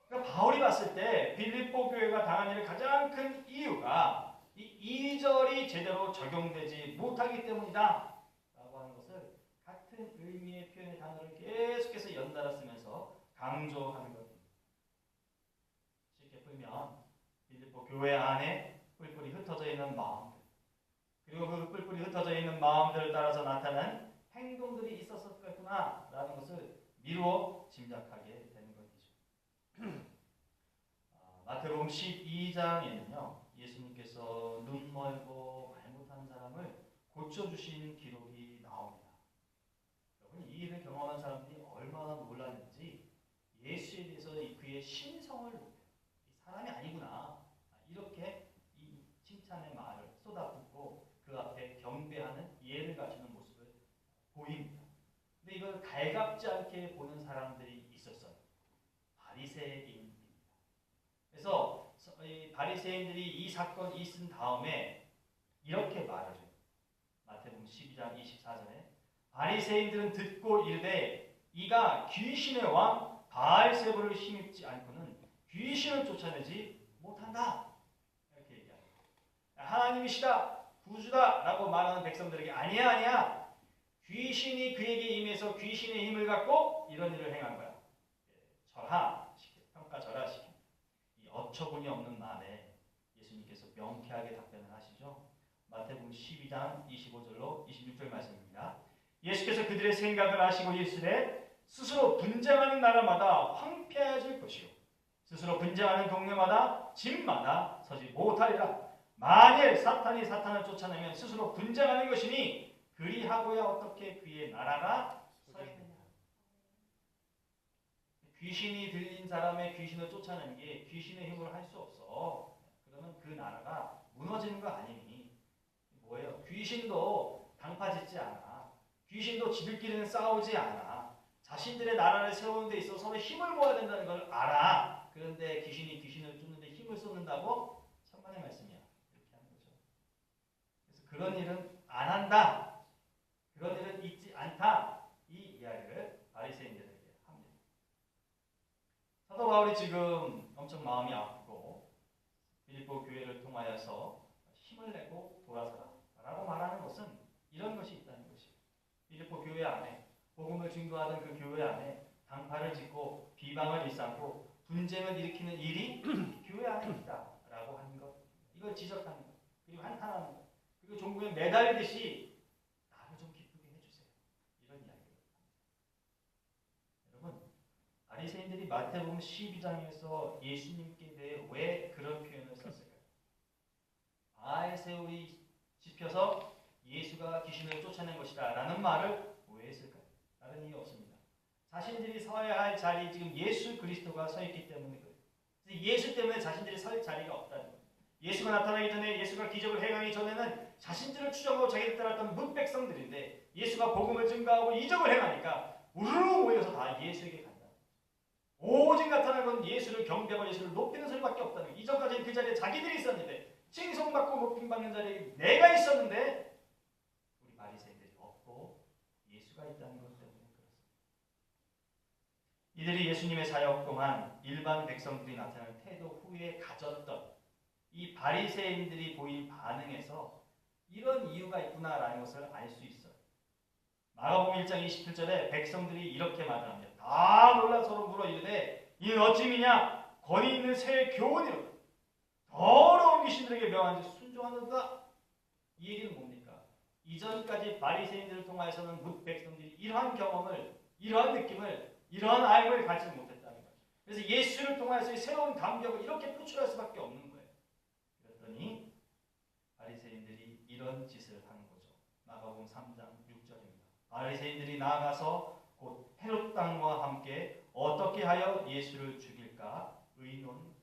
S2: 그러니까 바울이 봤을 때 빌립보 교회가 당한 일의 가장 큰 이유가 이 2절이 제대로 적용되지 못하기 때문이다 라고 하는 것을 같은 의미의 표현의 단어를 계속해서 연달아 쓰면서 강조하는 것입니다. 쉽게 풀면 빌립보 교회 안에 뿔뿔이 흩어져 있는 마음들 그리고 그 뿔뿔이 흩어져 있는 마음들을 따라서 나타난 행동들이 있었었겠구나 라는 것을 미루어 짐작하게 되는 것이죠. 마태복음 12장에는요. 예수님께서 눈 멀고 말 못하는 사람을 고쳐주신 기록이 나옵니다. 여러분 이 일을 경험한 사람들이 얼마나 놀랐는지 예수에 대해서 그의 신성을 높여요. 사람이 아니구나. 이렇게 이 칭찬의 말을 쏟아붓고 그 앞에 경배하는 예를 갖추는 모습을 보입니다. 근데 이걸 달갑지 않게 보는 사람들이 있었어요. 바리새인입니다. 그래서 이 바리새인들이 이 사건이 있은 다음에 이렇게 말하죠. 마태복음 12장 24절에 바리새인들은 듣고 이르되 이가 귀신의 왕 바알세불을 힘입지 않고는 귀신을 쫓아내지 못한다. 이렇게 얘기합니다. 하나님이시다, 구주다라고 말하는 백성들에게 아니야. 귀신이 그에게 임해서 귀신의 힘을 갖고 이런 일을 행한 거야. 절하시켜, 평가절하시켜. 이 어처구니 없는 말에 예수님께서 명쾌하게 답변을 하시죠. 마태복음 12장 25절로 26절 말씀입니다. 예수께서 그들의 생각을 아시고 이르시되 스스로 분쟁하는 나라마다 황폐해질 것이요 스스로 분쟁하는 동네마다 집마다 서지 못하리라. 만일 사탄이 사탄을 쫓아내면 스스로 분쟁하는 것이니 그리하고야 어떻게 그의 나라가 서겠느냐. 귀신이 들린 사람의 귀신을 쫓아내는 게 귀신의 힘으로 할 수 없어. 그러면 그 나라가 무너지는 거 아니니. 뭐예요? 귀신도 당파짓지 않아. 귀신도 지들끼리는 싸우지 않아. 자신들의 나라를 세우는 데 있어 서로 힘을 모아야 된다는 걸 알아. 그런데 귀신이 귀신을 쫓는데 힘을 쏟는다고? 천만의 말씀이야. 이렇게 하는 거죠. 그래서 그런 일은 안 한다. 그런 일은 있지 않다. 이 이야기를 바리새인들에게 합니다. 사도 바울이 지금 엄청 마음이 아프고 빌립보 교회를 통하여서 힘을 내고 돌아서라 라고 말하는 것은 이런 것이 있다는 것이에요. 빌립보 교회 안에 복음을 증거하던 그 교회 안에 당파를 짓고 비방을 일삼고 분쟁을 일으키는 일이 교회 안에 있다라고 하는 것, 이걸 지적하는 것, 그리고 한탄하는 것, 그리고 종국에 매달리듯이 나를 좀 기쁘게 해주세요. 이런 이야기를 합니다. 여러분, 바리새인들이 마태복음 12장에서 예수님께 대해 왜 그런 표현을 썼을까요? 바알세울이 짚혀서 예수가 귀신을 쫓아낸 것이다 라는 말을 왜 했을까요? 다른 이유 없습니다. 자신들이 서야 할 자리, 지금 예수 그리스도가 서 있기 때문에 그래요. 예수 때문에 자신들이 설 자리가 없다는 거예요. 예수가 나타나기 전에, 예수가 기적을 행하기 전에는 자신들을 추종하고 자기를 따랐던 뭇백성들인데 예수가 복음을 증거하고 이적을 행하니까 우르르 모여서 다 예수에게 간다. 오직 나타난 건 예수를 경배하고 예수를 높이는 소리밖에 없다는 거예요. 이전까지는 그 자리에 자기들이 있었는데, 칭송받고 높임받는 자리에 내가 있었는데 우리 바리새인들이 없고 예수가 있다는 것 때문에 그렇습니다. 이들이 예수님의 사역 동안 일반 백성들이 나타날 태도 후에 가졌던 이 바리새인들이 보인 반응에서 이런 이유가 있구나라는 것을 알 수 있어요. 마가복음 1장 27절에 백성들이 이렇게 말합니다. 다 놀라 서로 물어 이르되 이는 어찌미냐? 권위 있는 새 교훈이로다. 더러운 귀신들에게 명한지 순종하는다. 이 얘기는 뭡니까? 이전까지 바리새인들을 통하여서는 뭇 백성들이 이러한 경험을, 이러한 느낌을, 이러한 알고를 갖지 못했다는 거예요. 그래서 예수를 통하여서 새로운 감격을 이렇게 표출할 수밖에 없는 거예요. 그랬더니 바리새인들이 이런 짓을 하는 거죠. 마가복음 3장 6절입니다. 바리새인들이 나아가서 곧 헤롯 땅과 함께 어떻게 하여 예수를 죽일까 의논하니라.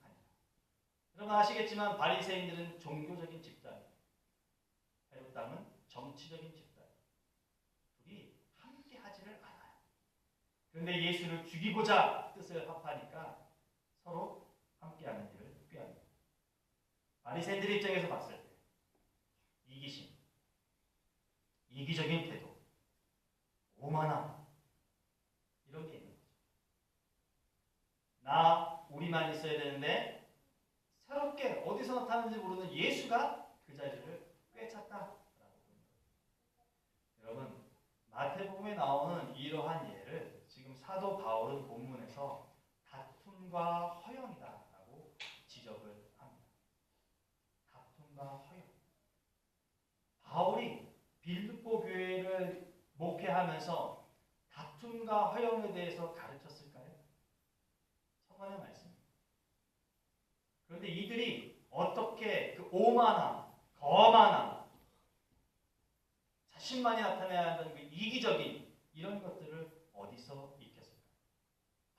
S2: 여러분 아시겠지만 바리새인들은 종교적인 집단이에요. 헤롯 땅은 정치적인 집단이에요. 둘이 함께 하지를 않아요. 그런데 예수를 죽이고자 뜻을 합하니까 서로 함께하는 일을 꾀합니다. 바리새인들 입장에서 봤을 때 이기심, 이기적인 태도, 오만함 이런 게 있는 거죠. 우리만 있어야 되는데 새롭게 어디서 나타나는지 모르는 예수가 그 자리를 꿰찼다라고 봅니다. 여러분 마태복음에 나오는 이러한 예를 지금 사도 바울은 본문에서 다툼과 허영이다라고 지적을 합니다. 다툼과 허영. 바울이 빌립보 교회를 목회하면서 다툼과 허영에 대해서 가르쳤을까요? 성경의 말씀입니다. 그런데 이들이 어떻게 그 오만함, 거만함, 자신만이 나타내야 한다는 그 이기적인 이런 것들을 어디서 익혔을까요?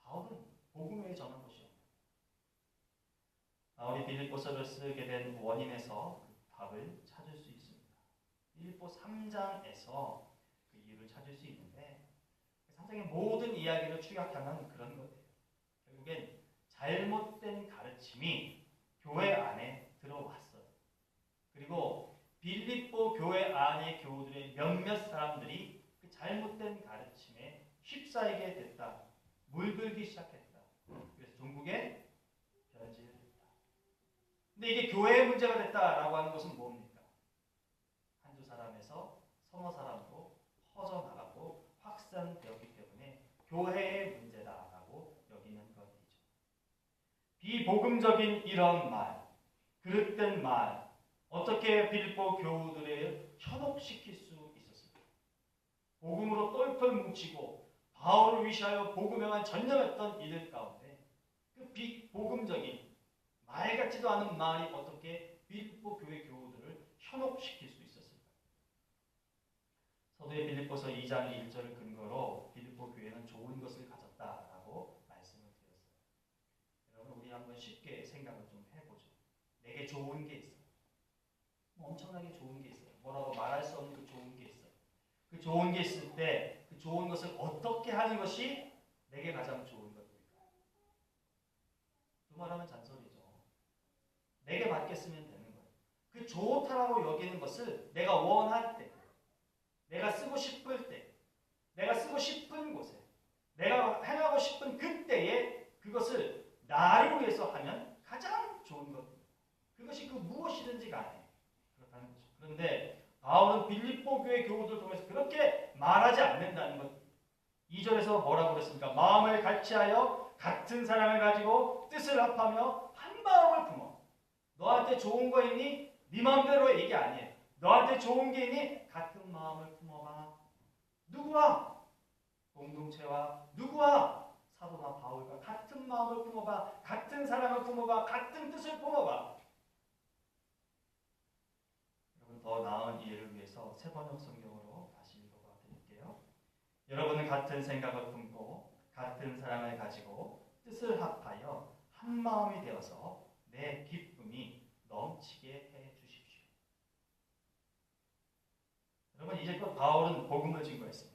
S2: 바울은 복음을 전한 것이었습니다. 바울이 빌립보서를 쓰게 된 원인에서 그 답을 찾을 수 있습니다. 빌립보 3장에서 그 이유를 찾을 수 있는데 3장의 모든 이야기를 축약하면 그런 거예요. 결국엔 잘못된 가르침이 교회 안에 들어왔어요. 그리고 빌립보 교회 안의 교우들의 몇몇 사람들이 그 잘못된 가르침에 휩싸이게 됐다. 물들기 시작했다. 그래서 종국에 변질됐다. 근데 이게 교회의 문제가 됐다라고 하는 것은 뭡니까? 한두 사람에서 서너 사람으로 퍼져나가고 확산되었기 때문에 교회의 문제다라고 여기는 것이죠. 비복음적인 이런 말, 그릇된 말, 어떻게 빌립보 교우들을 현혹시킬 수 있었을까? 복음으로 똘똘 뭉치고 바울을 위시하여 복음에만 전념했던 이들 가운데 그 비복음적인 말 같지도 않은 말이 어떻게 빌립보 교회 교우들을 현혹시킬 수 있었을까? 서두에 빌립보서 2장 1절을 근거로 빌립보 교회는 좋은 것을 가졌다라고 말씀을 드렸어요. 여러분 우리 한번 쉽게 생각을 좀 해보죠. 내게 좋은 게 있어요. 뭐 엄청나게 좋은 게 있어요. 뭐라고 말할 수 없는 그 좋은 게 있어요. 그 좋은 게 있을 때 그 좋은 것을 어떻게 하는 것이 내게 가장 좋은 것일까요? 그 말하면 잔소리죠. 내게 맡겼으면 되는 거예요. 그 좋다라고 여기는 것을 내가 원할 때, 내가 쓰고 싶을 때, 내가 쓰고 싶은 곳에, 내가 행하고 싶은 그때에 그것을 나를 위해서 하면 가장 좋은 것. 그것이 그 무엇이든지 간에 그렇다는 거죠. 그런데 바울은 빌립보 교회 교우들을 통해서 그렇게 말하지 않는다는 것. 2절에서 뭐라고 그랬습니까? 마음을 같이하여 같은 사랑을 가지고 뜻을 합하며 한 마음을 품어. 너한테 좋은 거 있니? 네 마음대로 얘기 아니에요. 너한테 좋은 게 있니? 같은 마음을 품어봐. 누구와? 공동체와 누구와? 사도나 바울과 같은 마음을 품어봐. 같은 사랑을 품어봐. 같은 뜻을 품어봐. 여러분 더 나은 이해를 위해서 세번역 성경으로 다시 읽어봐 드릴게요. 여러분은 같은 생각을 품고 같은 사랑을 가지고 뜻을 합하여 한 마음이 되어서 내 기쁨이 넘치게 해 주십시오. 여러분 이제껏 바울은 복음을 증거했습니다.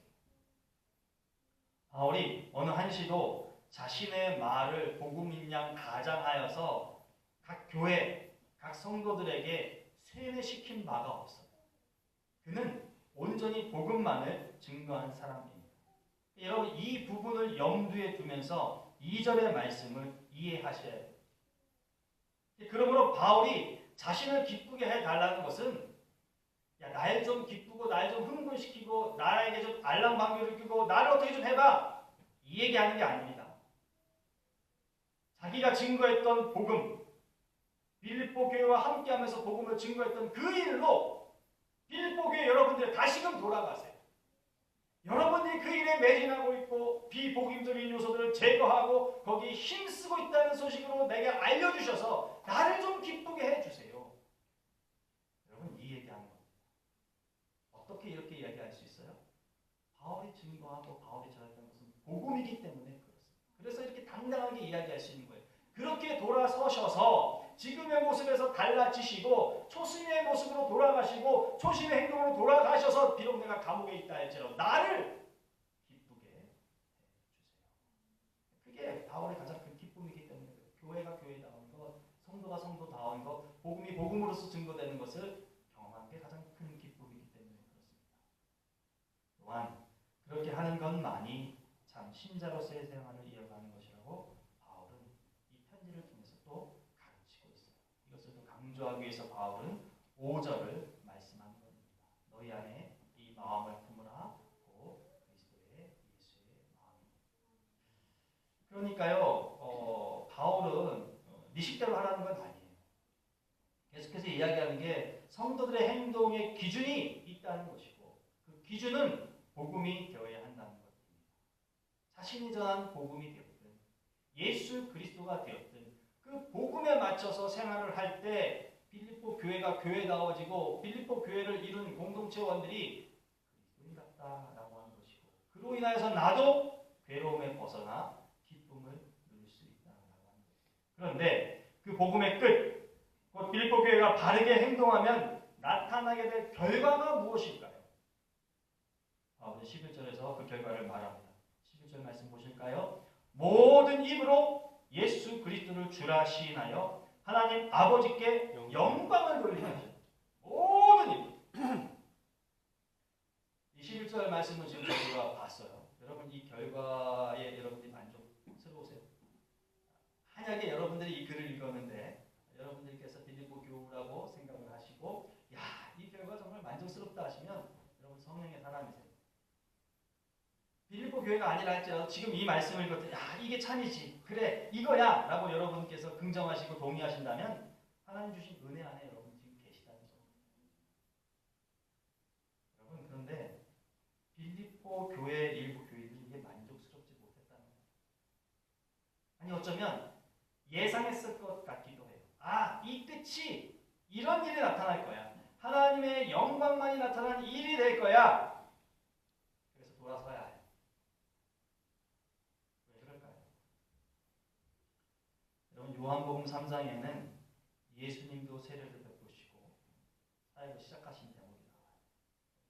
S2: 바울이 어느 한시도 자신의 말을 복음인 양 가장하여서 각 교회, 각 성도들에게 세뇌시킨 바가 없어요. 그는 온전히 복음만을 증거한 사람입니다. 여러분 이 부분을 염두에 두면서 2절의 말씀을 이해하셔야 돼요. 그러므로 바울이 자신을 기쁘게 해달라는 것은 날 좀 기쁘고 날 좀 흥분시키고 나에게 좀 알랑방귀를 뀌고 나를 어떻게 좀 해봐 이 얘기하는 게 아닙니다. 자기가 증거했던 복음, 빌립보 교회와 함께하면서 복음을 증거했던 그 일로 빌립보 교회 여러분들 다시금 돌아가세요. 여러분들이 그 일에 매진하고 있고 비복음적인 요소들을 제거하고 거기에 힘쓰고 있다는 소식으로 내게 알려주셔서 나를 좀 기쁘게 해주세요. 여러분 이 얘기하는 겁니다. 어떻게 이렇게 이야기할 수 있어요? 바울이 증거하고 바울이 전했던 것은 복음이기 때문에 그렇습니다. 그래서 이렇게 당당하게 이야기할 수 있는 거예요. 그렇게 돌아서셔서 지금의 모습에서 달라지시고 초심의 모습으로 돌아가시고 초심의 행동으로 돌아가셔서 비록 내가 감옥에 있다 할지라도 나를 기쁘게 해주세요. 그게 바울의 가장 큰 기쁨이기 때문에 교회가 교회다운 것, 성도가 성도다운 것, 복음이 복음으로서 증거되는 것을 경험하는 게 가장 큰 기쁨이기 때문에 그렇습니다. 또한 그렇게 하는 것만이 참 신자로서의 생활을 이어가는 것이라고 바울은 이 편지를 통해서 또 가르치고 있어요. 이것을 또 강조하기 위해서 바울은 5절을 말씀하는 겁니다. 너희 안에 이 마음을 품으라 고 그리스도의 예수의 마음입니다. 그러니까요, 바울은 네 식대로 하라는 건 아니에요. 계속해서 이야기하는 게 성도들의 행동의 기준이 있다는 것이고 그 기준은 복음이 되어야 한다는 것입니다. 자신이 전한 복음이 되었든 예수 그리스도가 되었든 그 복음에 맞춰서 생활을 할 때 빌립보 교회가 교회다워지고 빌립보 교회를 이룬 공동체원들이 그리스도인 같다라고 하는 것이고 그로 인하여서 나도 괴로움에 벗어나 기쁨을 누릴 수 있다라고 하는 것입니다. 그런데 그 복음의 끝, 곧 빌립보 교회가 바르게 행동하면 나타나게 될 결과가 무엇일까요? 바울은 11절에서 그 결과를 말합니다. 11절 말씀 보실까요? 모든 입으로 예수 그리스도를 주라 시인하여 하나님 아버지께 영광을 돌리게 하시오. 모든 입. 이 11절 말씀은 지금 저희가 봤어요. 여러분 이 결과에 여러분들이 만족스러우세요? 만약에 여러분들이 이 글을 읽었는데 여러분들께서 빌립보 교우라고 생각을 하시고 이 결과 정말 만족스럽다 하시면 여러분 성령의 사람이세요. 빌립보 교회가 아니라 할지라도 지금 이 말씀을 읽을 때 이게 참이지 그래 이거야 라고 여러분께서 긍정하시고 동의하신다면 하나님 주신 은혜 안에 여러분 지금 계시다는 점. 여러분 그런데 빌립보 교회 일부 교회들이 이게 만족스럽지 못했다는 거예요. 아니 어쩌면 예상했을 것 같기도 해요. 아, 이 끝이 이런 일이 나타날 거야. 하나님의 영광만이 나타나는 일이 될 거야. 그래서 돌아서야 해. 왜 그럴까요? 여러분, 요한복음 3장에는 예수님도 세례를 베푸시고 사역을 시작하신 대목이 나와요.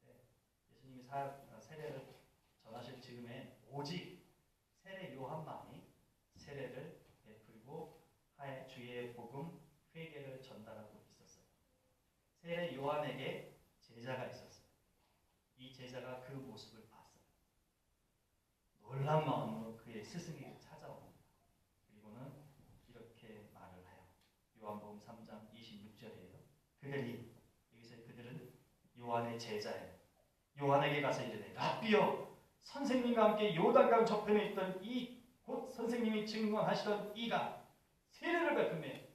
S2: 네, 예수님이 세례를 전하실 즈음에 오직 세례 요한만이 세례를 베풀고 주의 복음 회개를 전달하고 있었어요. 세례 요한에게 제자가 있었어요. 이 제자가 그 모습을 봤어요. 놀란 마음으로 그의 스승에게 찾아옵니다. 그리고는 이렇게 말을 해요. 요한복음 3장 26절이에요. 그들은 요한의 제자예요. 요한에게 가서 이르되 라삐여, 선생님과 함께 요단강 저편에 있던 이 곧 선생님이 증언하시던 이가 세례를 베푸매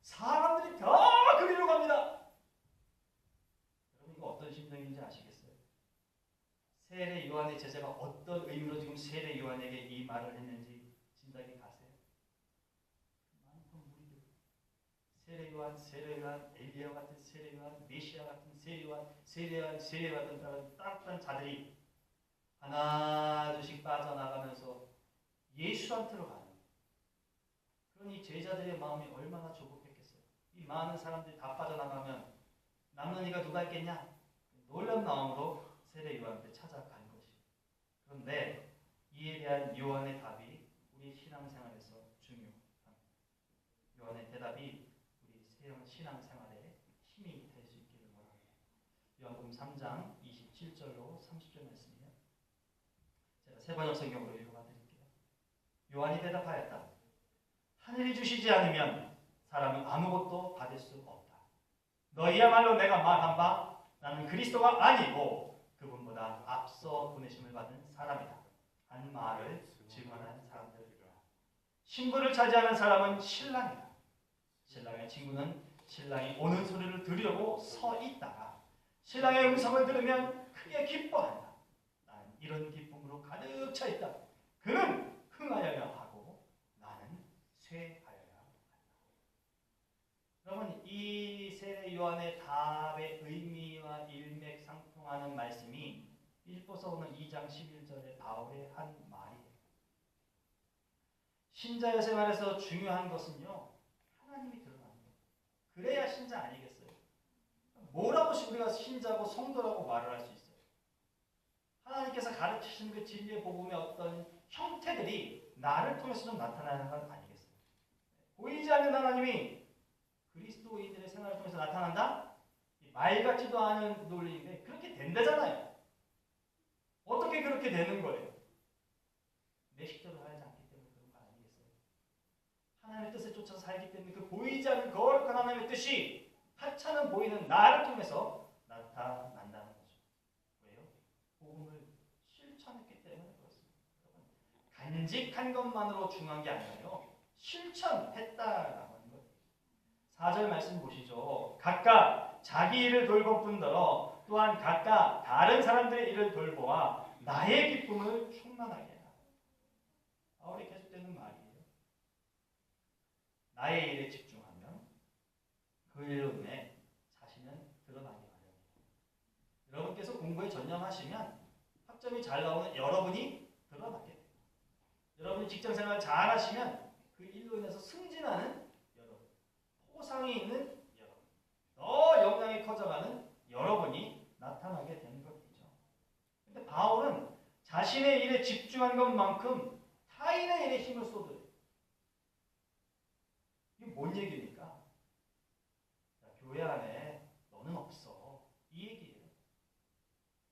S2: 사람들이 다 그리로 갑니다. 여러분, 이거 어떤 심정인지 아시겠어요? 세례 요한의 제자가 어떤 의미로 지금 세례 요한에게 이 말을 했는지 짐작이 가세요? 많은 무리들, 세례 요한, 엘리야 같은 세례 요한, 메시아 같은 세례 요한 같은 따뜻한 자들이 하나둘씩 빠져나가면서 예수한테로 가는 거예요. 그러니 제자들의 마음이 얼마나 조급했겠어요. 이 많은 사람들이 다 빠져나가면 남는 이가 누가 있겠냐? 놀란 마음으로 세례 요한한테 찾아간 것이. 그런데 이에 대한 요한의 답이 우리 신앙생활에서 중요합니다. 요한의 대답이 우리 신앙생활에 힘이 될 수 있기를 원합니다. 요한복음 3장 27절로 30절 말씀이에요. 제가 세번역 성경으로 읽어봐 드릴게요. 요한이 대답하였다. 하늘이 주시지 않으면 사람은 아무것도 받을 수 없다. 너희야말로 내가 말한 바 나는 그리스도가 아니고 그분보다 앞서 보내심을 받은 사람이다. 한 말을 증언한 사람들이다. 신부를 차지하는 사람은 신랑이다. 신랑의 친구는 신랑이 오는 소리를 들으려고 서 있다가 신랑의 음성을 들으면 크게 기뻐한다. 나는 이런 기쁨으로 가득 차 있다. 그는 흥하여야 하고 나는 쇠하여야 한다. 여러분, 이 세례 요한의 답의 의미와 일맥상통하는 말씀이 빌보서 오는 2장 11절의 바울의 한 말이에요. 신자의 생활에서 중요한 것은요, 하나님이 드러나는 거예요. 그래야 신자 아니겠어요? 뭐라고 우리가 신자고 성도라고 말을 할 수 있어요? 하나님께서 가르치시는 그 진리의 복음의 어떤 형태들이 나를 통해서 좀 나타나는 건 아니겠어요? 보이지 않는 하나님이 그리스도인들의 생활을 통해서 나타난다? 말 같지도 않은 논리인데 그렇게 된다잖아요. 어떻게 그렇게 되는 거예요? 내 식대로 살지 않기 때문에 그런 거 아니겠어요? 하나님의 뜻을 쫓아서 살기 때문에 그 보이지 않는 거룩한 하나님의 뜻이 하찮은 보이는 나를 통해서 나타난다는 거죠. 왜요? 복음을 실천했기 때문에 그렇습니다. 여러분, 간직한 것만으로 중요한 게 아니라요, 실천했다라고 하는 거예요. 4절 말씀 보시죠. 각각 자기 일을 돌볼 뿐더러 또한 각각 다른 사람들의 일을 돌보아 나의 기쁨을 충만하게 해라. 바울이 계속되는 말이에요. 나의 일에 집중하면 그 일로 인해 자신은 드러나기 마련입니다. 여러분께서 공부에 전념하시면 학점이 잘 나오는 여러분이 드러나게 돼요. 여러분이 직장생활 잘 하시면 그 일로 인해서 승진하는 여러분, 포상이 있는 여러분, 더 역량이 커져가는 여러분이 나타나게 되는 것이죠. 그런데 바울은 자신의 일에 집중한 것만큼 타인의 일에 힘을 쏟으래요. 이게 뭔 얘기입니까? 야, 교회 안에 너는 없어. 이 얘기예요.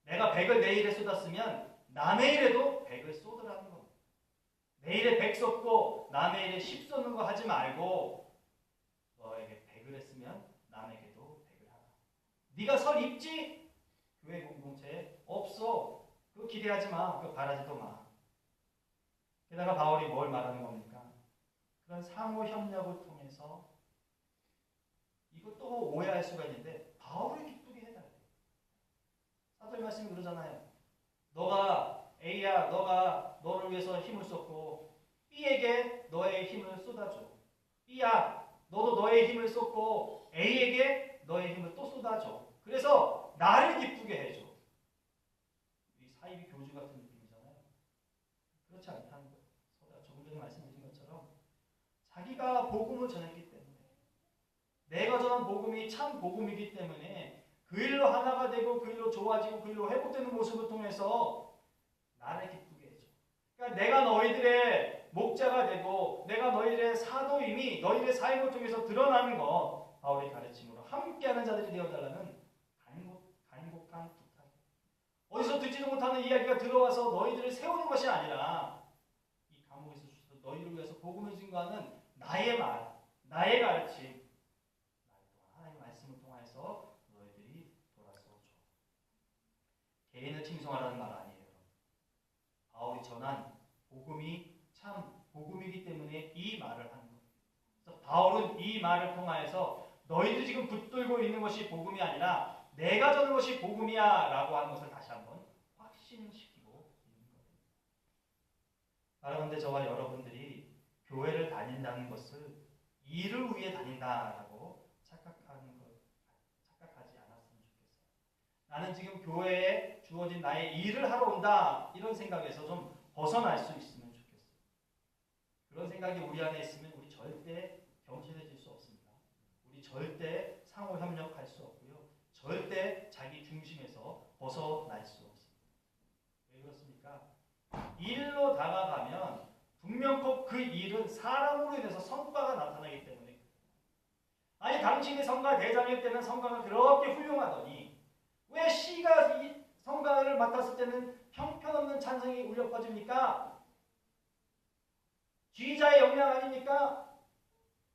S2: 내가 100을 내 일에 쏟았으면 남의 일에도 100을 쏟으라는 겁니다. 내 일에 100 쏟고 남의 일에 10 쏟는 거 하지 말고 너에게 100을 했으면 남에게도 100을 하라. 네가 설 입지? 교회 공동체에 없어. 그거 기대하지 마. 그거 바라지도 마. 게다가 바울이 뭘 말하는 겁니까? 그런 상호 협력을 통해서 이것도 오해할 수가 있는데 바울을 기쁘게 해달래. 사도의 말씀이 그러잖아요. 너가 A야, 너가 너를 위해서 힘을 쏟고 B에게 너의 힘을 쏟아줘. B야, 너도 너의 힘을 쏟고 A에게 너의 힘을 또 쏟아줘. 그래서 나를 기쁘게 해줘. 이 사이비 교주 같은 느낌이잖아요. 그렇지 않다는 거예요. 조금 전에 말씀드린 것처럼 자기가 복음을 전했기 때문에, 내가 전한 복음이 참 복음이기 때문에 그 일로 하나가 되고 그 일로 좋아지고 그 일로 회복되는 모습을 통해서 나를 기쁘게 해줘. 그러니까 내가 너희들의 목자가 되고 내가 너희들의 사도임이 너희들의 삶을 통해서 드러나는 것, 바울의 가르침으로 함께하는 자들이 되어달라는 간곡한 부탁. 어디서 듣지도 못하는 이야기가 들어와서 너희들을 세우는 것이 아니라 이 감옥에서 주셔서 너희를 위해서 복음을 증거하는 나의 말, 나의 가르침, 하나님의 말씀을 통해서 너희들이 돌아서줘. 개인을 칭송하라는 말 아니에요. 바울이 전한 복음이 참 복음이기 때문에 이 말을 하는 거예요. 그래서 바울은 이 말을 통하여서 너희들이 지금 붙들고 있는 것이 복음이 아니라 내가 전한 것이 복음이야 라고 하는 것을 다시 한번 확신시키고 있는 겁니다. 그런데 저와 여러분들이 교회를 다닌다는 것을 일을 위해 다닌다라고 착각하지 않았으면 좋겠어요. 나는 지금 교회에 주어진 나의 일을 하러 온다, 이런 생각에서 좀 벗어날 수 있으면 좋겠어요. 그런 생각이 우리 안에 있으면 우리 절대 겸손해질 수 없습니다. 우리 절대 상호 협력할 수 없고요. 절대 자기 중심에서 벗어날 수 없습니다. 왜 그렇습니까? 일로 다가가면 분명히 그 일은 사람으로 인해서 성과가 나타나기 때문에. 아니, 당신이 성가 대장일 때는 성가가 그렇게 훌륭하더니 왜 C가 이 성가를 맡았을 때는 형편없는 찬성이 울려 퍼집니까? G자의 역량 아닙니까?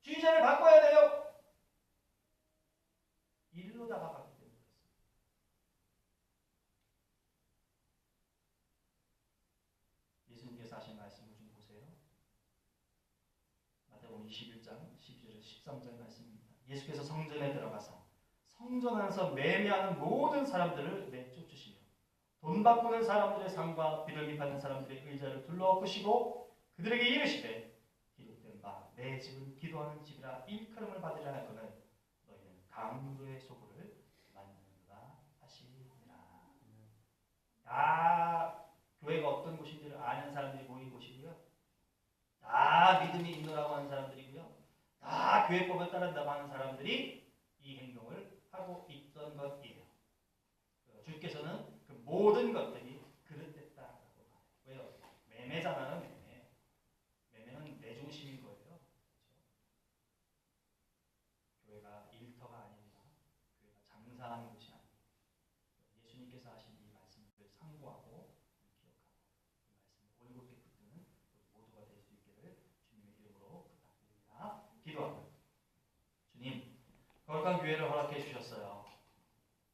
S2: G자를 바꿔야 돼요. 일로 다가가기 때문에 그렇습니다. 예수님께서 하신 말씀을 좀 보세요. 마태복음 21장 12절 13절 말씀입니다. 예수께서 성전에 들어가서 성전 안에서 매매하는 모든 사람들을 내쫓으시며 돈 바꾸는 사람들의 상과 비둘기 받는 사람들의 의자를 둘러엎으시고 그들에게 이르시되 기록된 바 내 집은 기도하는 집이라 일컬음을 받으려 하거늘 너희는 강도의 소굴을 만드는구나 하시니라. 다 교회가 어떤 곳인지를 아는 사람들이 모인 곳이고요. 다 믿음이 있노라고 하는 사람들이고요. 다 교회법을 따른다고 하는 사람들이 이 행동을 하고 있던 것이에요. 주께서는 그 모든 것들이 그릇됐다라고 말해요. 왜요? 매매잖아요. 매매는 내 중심인 거예요. 그렇죠? 교회가 일터가 아닙니다. 교회가 장사하는 곳이 아닙니다. 예수님께서 하신 이 말씀을 상고하고 기억하고 이 말씀을 올곧게 붙드는 우리 모두가 될 수 있기를 주님의 이름으로 부탁드립니다. 기도합니다. 주님, 거룩한 교회를 허락해 주셨어요.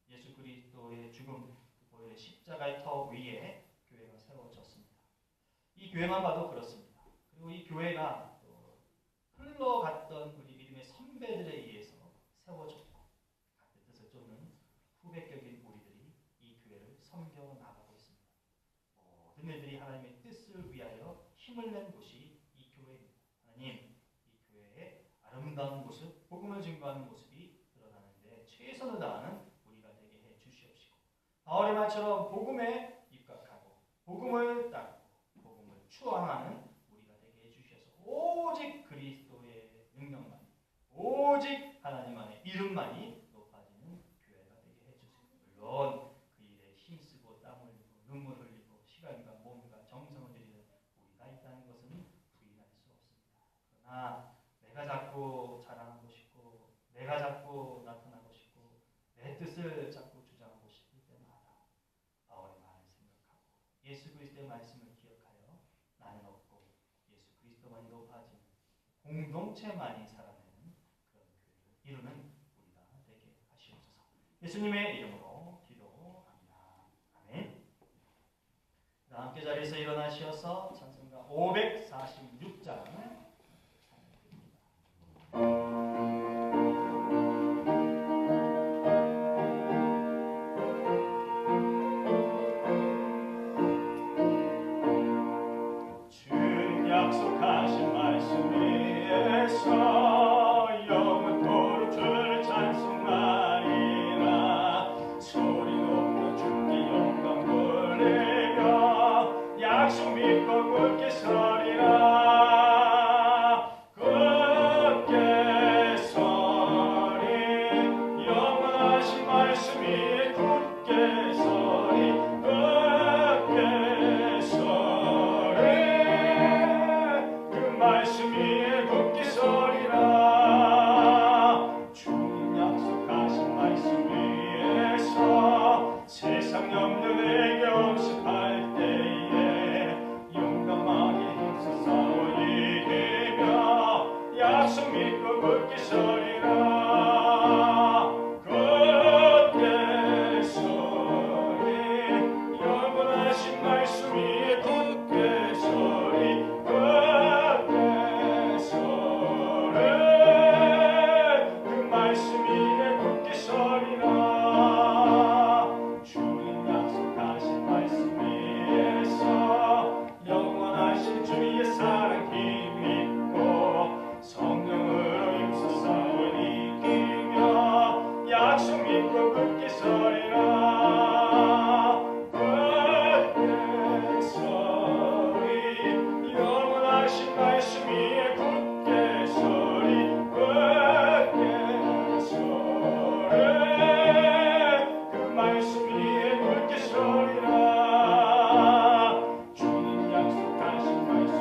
S2: 예수 그리스도의 죽음, 보혈의 십자가의 터 위에 교회가 세워졌습니다. 이 교회만 봐도 그렇습니다. 그리고 이 교회가 또 흘러갔던 우리 믿음의 선배들에 의해서 세워졌고 같은 뜻을 쫓는 후배격인 우리들이 이 교회를 섬겨 나가고 있습니다. 모든 일들이 하나님의 뜻을 위하여 힘을 낸 곳이 이 교회입니다. 하나님, 이 교회의 아름다운 모습, 복음을 증거하는 모습이 드러나는데 최선을 다하는 우리가 되게 해 주시옵시고 바울의 말처럼 복음에 입각하고 복음을 따르고 복음을 추앙하는 우리가 되게 해 주셔서 오직 그리스도의 능력만이, 오직 하나님만의 이름만이 높아지는 교회가 되게 해 주세요. 물론 그 일에 힘쓰고 땀 흘리고 눈물 흘리고 시간과 몸과 정성을 들이는 우리가 있다는 것은 부인할 수 없습니다. 그러나 내가 자꾸 자랑하고 싶고 내가 자꾸 나타나고 싶고 내 뜻을 자꾸 주장하고 싶을 때마다 바울의 말을 생각하고 예수 그리스도의 말씀을 기억하여 나는 없고 예수 그리스도만이 높아지는 공동체만이 살아내는 그런 교회를 이루는 우리가 되게 하시옵소서. 예수님의 이름으로 기도합니다. 아멘. 함께 자리에서 일어나시어서 찬송가 546장 주님 약속하신 말씀 위에서
S1: 염려 내게 없이 할 때에 용감하게 힘써 싸워 이기며 약속 믿고 굳게 서리라. 굳게 서리 영원하신 말씀 위에 굳게 서리. 굳게 서리 그 말씀 위에 굳게 서리라. 주님 약속하신 말씀 위에서 영원하신 주의 사랑 힘입고 성령으로 힘써 싸워 이기며 약속 믿고 굳게 서리라. 굳게 서리 영원하신 말씀 위에 굳게 서리. 굳게 서리 그 말씀 위에 굳게 서리라. 주님 약속하신 말씀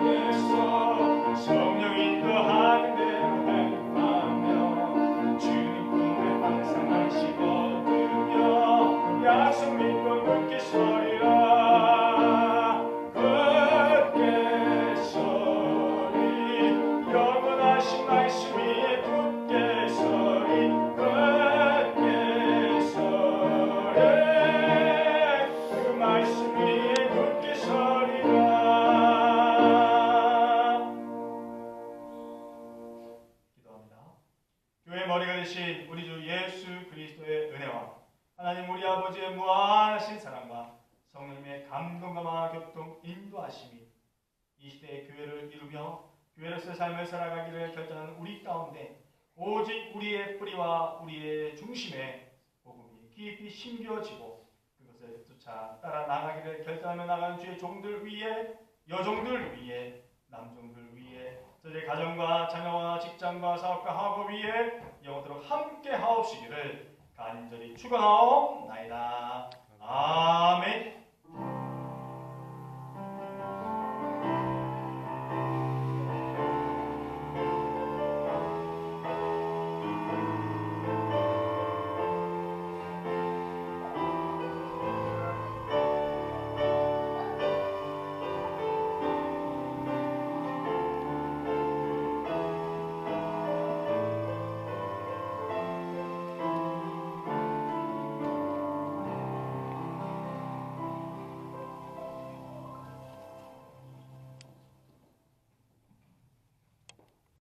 S1: 위에서 성령 인도하는 대로 행하며 주님 품에 항상 안식 얻으며 약속 믿고 굳게 서리라. 굳게 서리 영원하신 말씀 위에 굳게 서리. 굳게 서리 그 말씀 위에 굳게 서리라. 기도합니다. 교회의 머리가 되신 우리 주 예수 그리스도의 은혜와 하나님 우리 아버지의 무한하신 사랑과 성령님의 감동과 교통 인도하심이 이 시대의 교회를 이루며 교회로서의 삶을 살아가기를 결단하는 우리 가운데 오직 우리의 뿌리와 우리의 중심에 복음이 깊이 심겨지고 그것을 쫓아 따라 나가기를 결단하며 나가는 주의 종들 위에, 여종들 위에, 남종들 위에, 저들의 가정과 자녀와 직장과 사업과 학업 위에 영원토록 함께 하옵시기를 간절히 축원하옵나이다. 아멘.